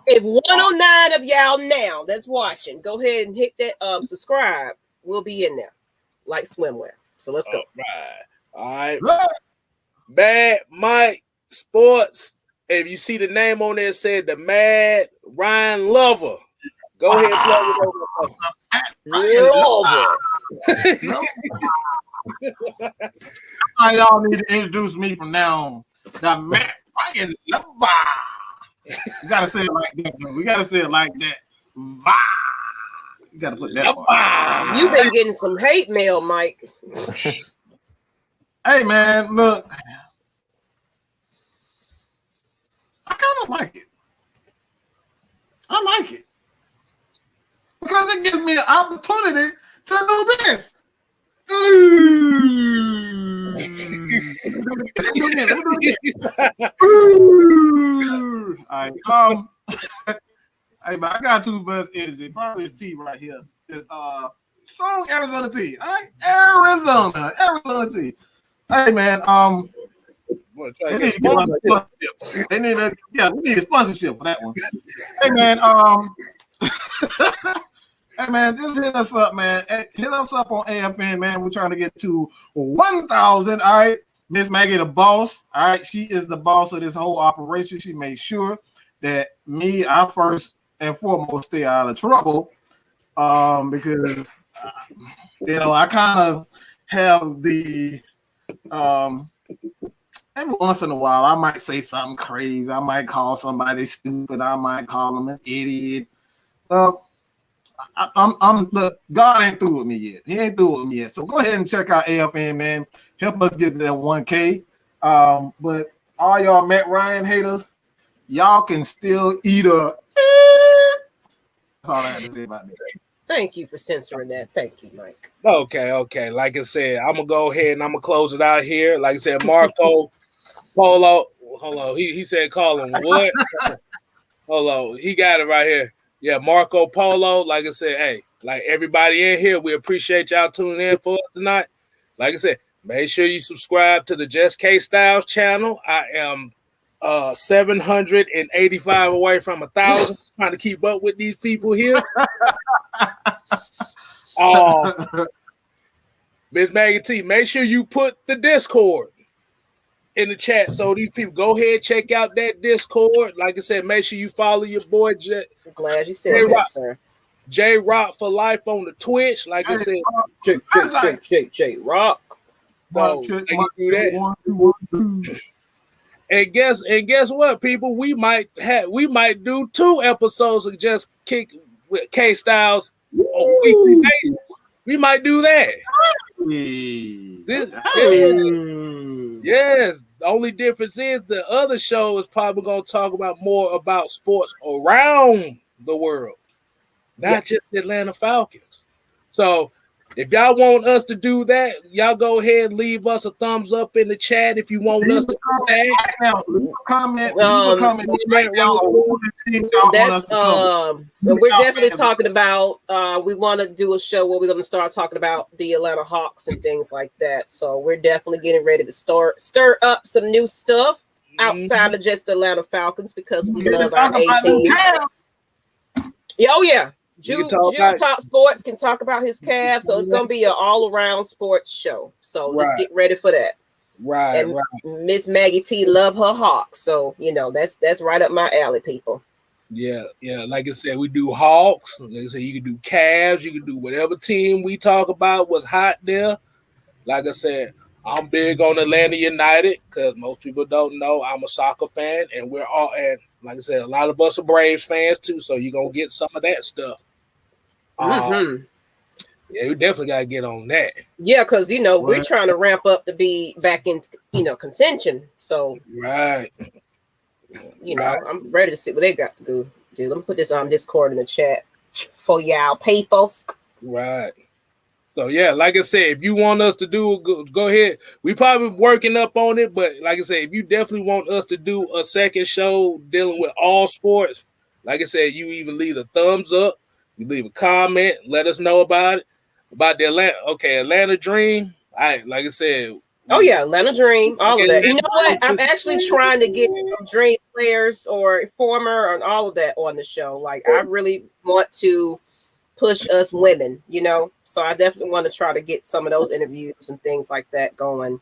If 109 of y'all now that's watching, go ahead and hit that subscribe. We'll be in there like swimwear. So let's go. All right. Bad Mike Sports. If you see the name on there, said the Mad Ryan Lover. Go ahead and plug it over. Y'all need to introduce me from now on. The Matt Ryan Lover. You gotta say it like that. We gotta say it like that. You gotta put that. You've been getting some hate mail, Mike. Hey man, look, I kind of like it. I like it because it gives me an opportunity to do this. All right, hey, man, I got too much energy. Probably this tea right here. It's strong Arizona tea. All right, Arizona tea. Hey man, we need a sponsorship for that one. Hey man, hey man, just hit us up, man. Hit us up on AFN, man. We're trying to get to 1,000. All right, Miss Maggie, the boss. All right, she is the boss of this whole operation. She made sure that I first and foremost stay out of trouble, because I kind of have the every once in a while I might say something crazy. I might call somebody stupid. I might call them an idiot. Look, God ain't through with me yet. He ain't through with me yet. So go ahead and check out AFN, man. Help us get to that 1K. But all y'all Matt Ryan haters, y'all can still eat a. That's all I have to say about that. Thank you for censoring that. Thank you, Mike. Okay. Like I said, I'm gonna go ahead and I'm gonna close it out here. Like I said, Marco Polo. Hold on. He said call him what? Hold on. He got it right here. Yeah, Marco Polo. Like I said, hey, like everybody in here, we appreciate y'all tuning in for us tonight. Like I said, make sure you subscribe to the Just Kstylz channel. I am 785 away from 1,000. Trying to keep up with these people here. Miss Maggie T, make sure you put the Discord in the chat so these people go ahead, check out that Discord. Like I said, make sure you follow your boy I'm glad you said that, sir. J Rock for life on the Twitch. Like I said, J Rock. So you do that. And guess what, people? We might do 2 episodes of Just Kick with Kstylz on a weekly basis. We might do that. Yes. The only difference is the other show is probably going to talk about more about sports around the world, not just the Atlanta Falcons. So If y'all want us to do that, y'all go ahead and leave us a thumbs up in the chat if you want us to do that. Leave a comment right now on who the team y'all want us That's to cover. we're definitely talking about. We want to do a show where we're going to start talking about the Atlanta Hawks and things like that. So we're definitely getting ready to stir up some new stuff outside of just the Atlanta Falcons because we love our A team. Oh yeah. Jew Talk Sports can talk about his Cavs, so it's gonna be an all-around sports show. So just get ready for that. Right, and Miss Maggie T love her Hawks, so that's right up my alley, people. Yeah. Like I said, we do Hawks. Like I said, you can do Cavs, you can do whatever team we talk about was hot there. Like I said, I'm big on Atlanta United because most people don't know I'm a soccer fan, and we're all and like I said, a lot of us are Braves fans too. So you're gonna get some of that stuff. Yeah, we definitely gotta get on that. Yeah, because we're trying to ramp up to be back in contention. So right. I'm ready to see what they got to do. Dude, let me put this on Discord in the chat for y'all peoples. Right. So yeah, like I said, if you want us to do, go ahead. We probably working up on it, but like I said, if you definitely want us to do a second show dealing with all sports, like I said, you even leave a thumbs up, you leave a comment, let us know about it, about the Atlanta Dream. Like I said. Oh yeah, Atlanta Dream, all of that. You know what? I'm actually trying to get some Dream players or former and all of that on the show. Like I really want to push us women, so I definitely want to try to get some of those interviews and things like that going.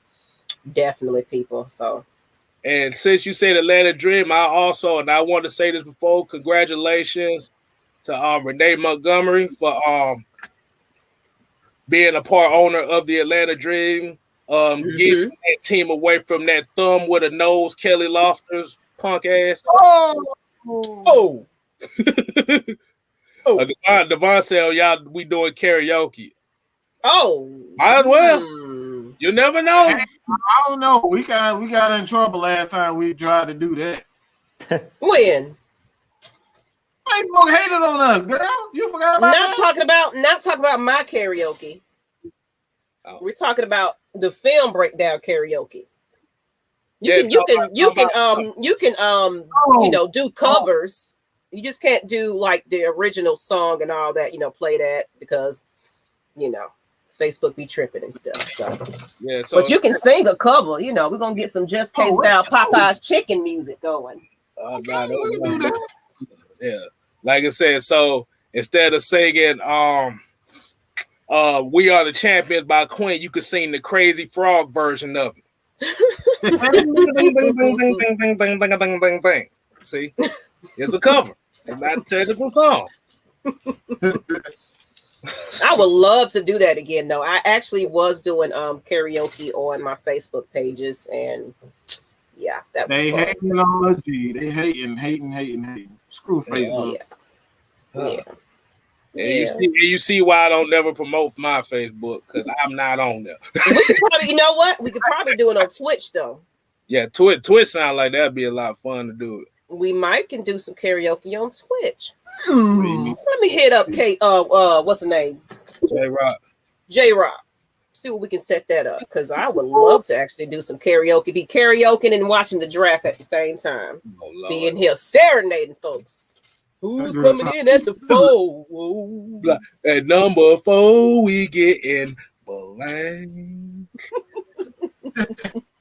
Definitely, people. So, and since you said Atlanta Dream, I want to say this before, congratulations to Renee Montgomery for being a part owner of the Atlanta Dream, getting that team away from that thumb with a nose Kelly Lofters punk ass. Oh. Devon said, y'all, we doing karaoke. Oh, might as well. You never know. I don't know. We got in trouble last time we tried to do that. When? Facebook hated on us, girl. You forgot about that? Not talking about my karaoke. Oh. We're talking about the film breakdown karaoke. You can do covers. You just can't do like the original song and all that, play that because, Facebook be tripping and stuff. So yeah, but you can sing a cover, we're gonna get some Just K style Popeye's chicken music going. Yeah. Like I said, so instead of singing We Are the Champions by Queen, you could sing the Crazy Frog version of it. See? It's a cover. It's not a technical song. I would love to do that again, though. I actually was doing karaoke on my Facebook pages, and yeah, that was fun. Hating on G. They hating. Screw Facebook. You see why I don't never promote my Facebook because I'm not on there. We could probably, you know what? We could probably do it on Twitch, though. Yeah, Twitch sound like that'd be a lot of fun to do it. We can do some karaoke on Twitch. Let me hit up what's the name? J-Rock. See what we can set that up because I would love to actually do some karaoke. Be karaokeing and watching the draft at the same time. Be in here serenading folks. Who's coming in at the 4? At number 4, we getting blank.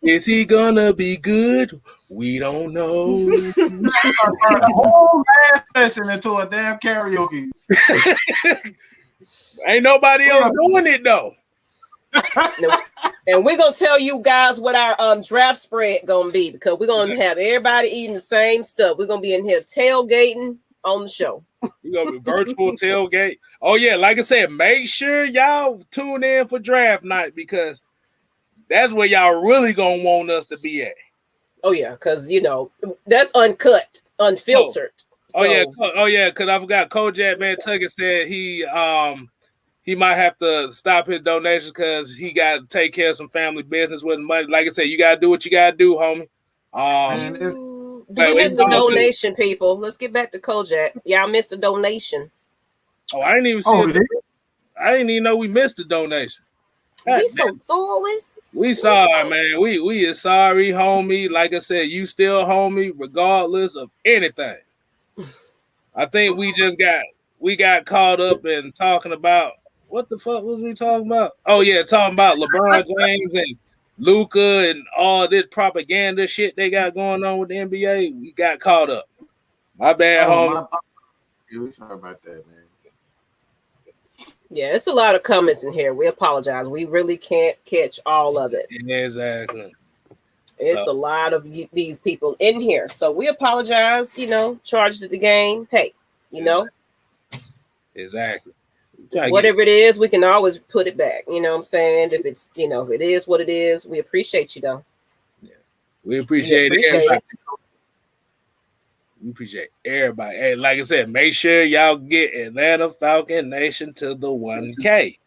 Is he gonna be good? We don't know. The whole last session into a damn karaoke. Ain't nobody else doing it though. And we're gonna tell you guys what our draft spread gonna be because we're gonna have everybody eating the same stuff. We're gonna be in here tailgating on the show. You're gonna be virtual tailgate. Oh yeah, like I said, make sure y'all tune in for draft night because that's where y'all really gonna want us to be at. Oh yeah, because that's uncut, unfiltered. Oh yeah, because I forgot Kojak Nantucket said he might have to stop his donations because he got to take care of some family business with money. Like I said, you gotta do what you gotta do, homie. We missed the donation, people. Let's get back to Kojak. Y'all missed the donation. Oh, I didn't even see it. I didn't even know we missed the donation. We so sorry. We sorry, man. We is sorry, homie. Like I said, you still homie, regardless of anything. I think we got caught up in talking about what the fuck was we talking about? Oh yeah, talking about LeBron James and Luka and all this propaganda shit they got going on with the NBA. We got caught up. My bad, homie. We sorry about that, man. Yeah, it's a lot of comments in here. We apologize. We really can't catch all of it. Exactly. It's a lot of these people in here. So we apologize, charged to the game. Hey, Exactly. Whatever it is, we can always put it back. You know what I'm saying? If it's, if it is what it is, we appreciate you, though. Yeah. We appreciate everybody. We appreciate everybody. And like I said, make sure y'all get Atlanta Falcon Nation to the 1K.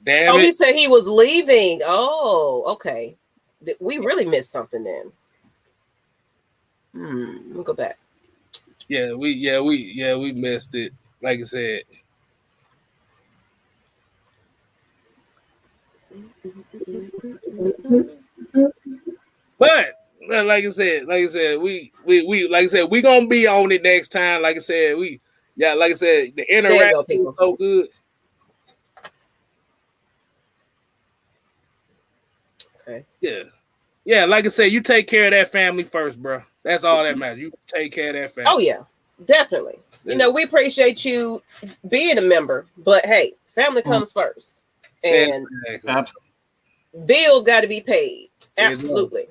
Damn it. He said he was leaving. Oh, okay. We really missed something then. We'll go back. Yeah, we missed it. Like I said. But like I said, we gonna be on it next time. Like I said, the interaction is so good. Okay. Yeah. Like I said, you take care of that family first, bro. That's all that matters. You take care of that family. Oh yeah, definitely. We appreciate you being a member, but hey, family comes first, and bills got to be paid. Absolutely.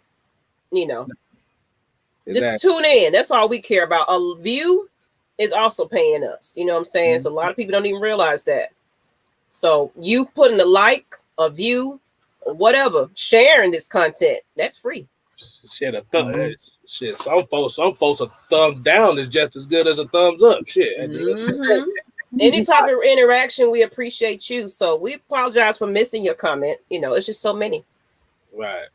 Just tune in. That's all we care about. A view is also paying us. You know what I'm saying? So a lot of people don't even realize that. So you putting a like, a view, whatever, sharing this content, that's free. Shit, some folks a thumb down is just as good as a thumbs up. Shit. Any type of interaction, we appreciate you. So we apologize for missing your comment. It's just so many. Right.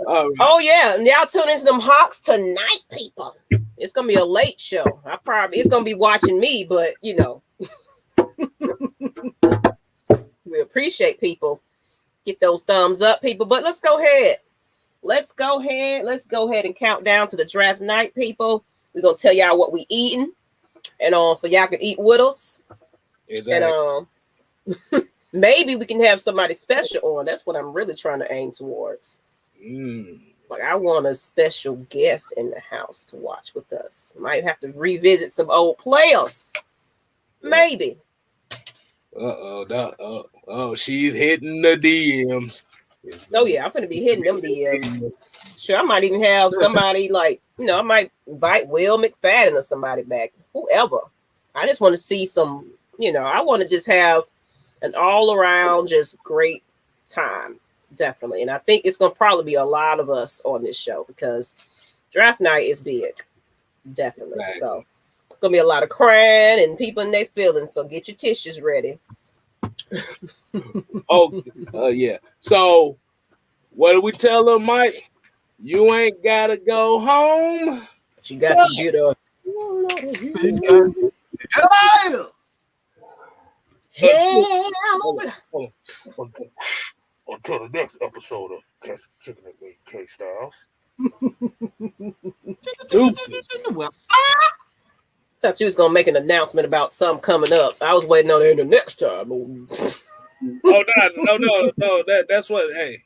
Oh yeah, and y'all tune into them Hawks tonight, people. It's gonna be a late show. It's gonna be watching me, but we appreciate people. Get those thumbs up, people. But let's go ahead. Let's go ahead and count down to the draft night, people. We're gonna tell y'all what we eating, and so y'all can eat with us. Exactly. And maybe we can have somebody special on. That's what I'm really trying to aim towards. Like I want a special guest in the house to watch with us. Might have to revisit some old players. Maybe. She's hitting the DMs. Oh yeah, I'm gonna be hitting them DMs. Sure, I might even have somebody like, I might invite Will McFadden or somebody back. Whoever. I just want to see some, I want to just have an all around just great time. Definitely. And I think it's going to probably be a lot of us on this show because draft night is big. Definitely. Right. So it's going to be a lot of crying and people in their feelings. So get your tissues ready. Yeah. So what do we tell them, Mike? You ain't got to go home. But you got to get up. Until the next episode of Kicking It with Kstylz. Thought you was gonna make an announcement about something coming up. I was waiting on it the next time. No. That's what. Hey,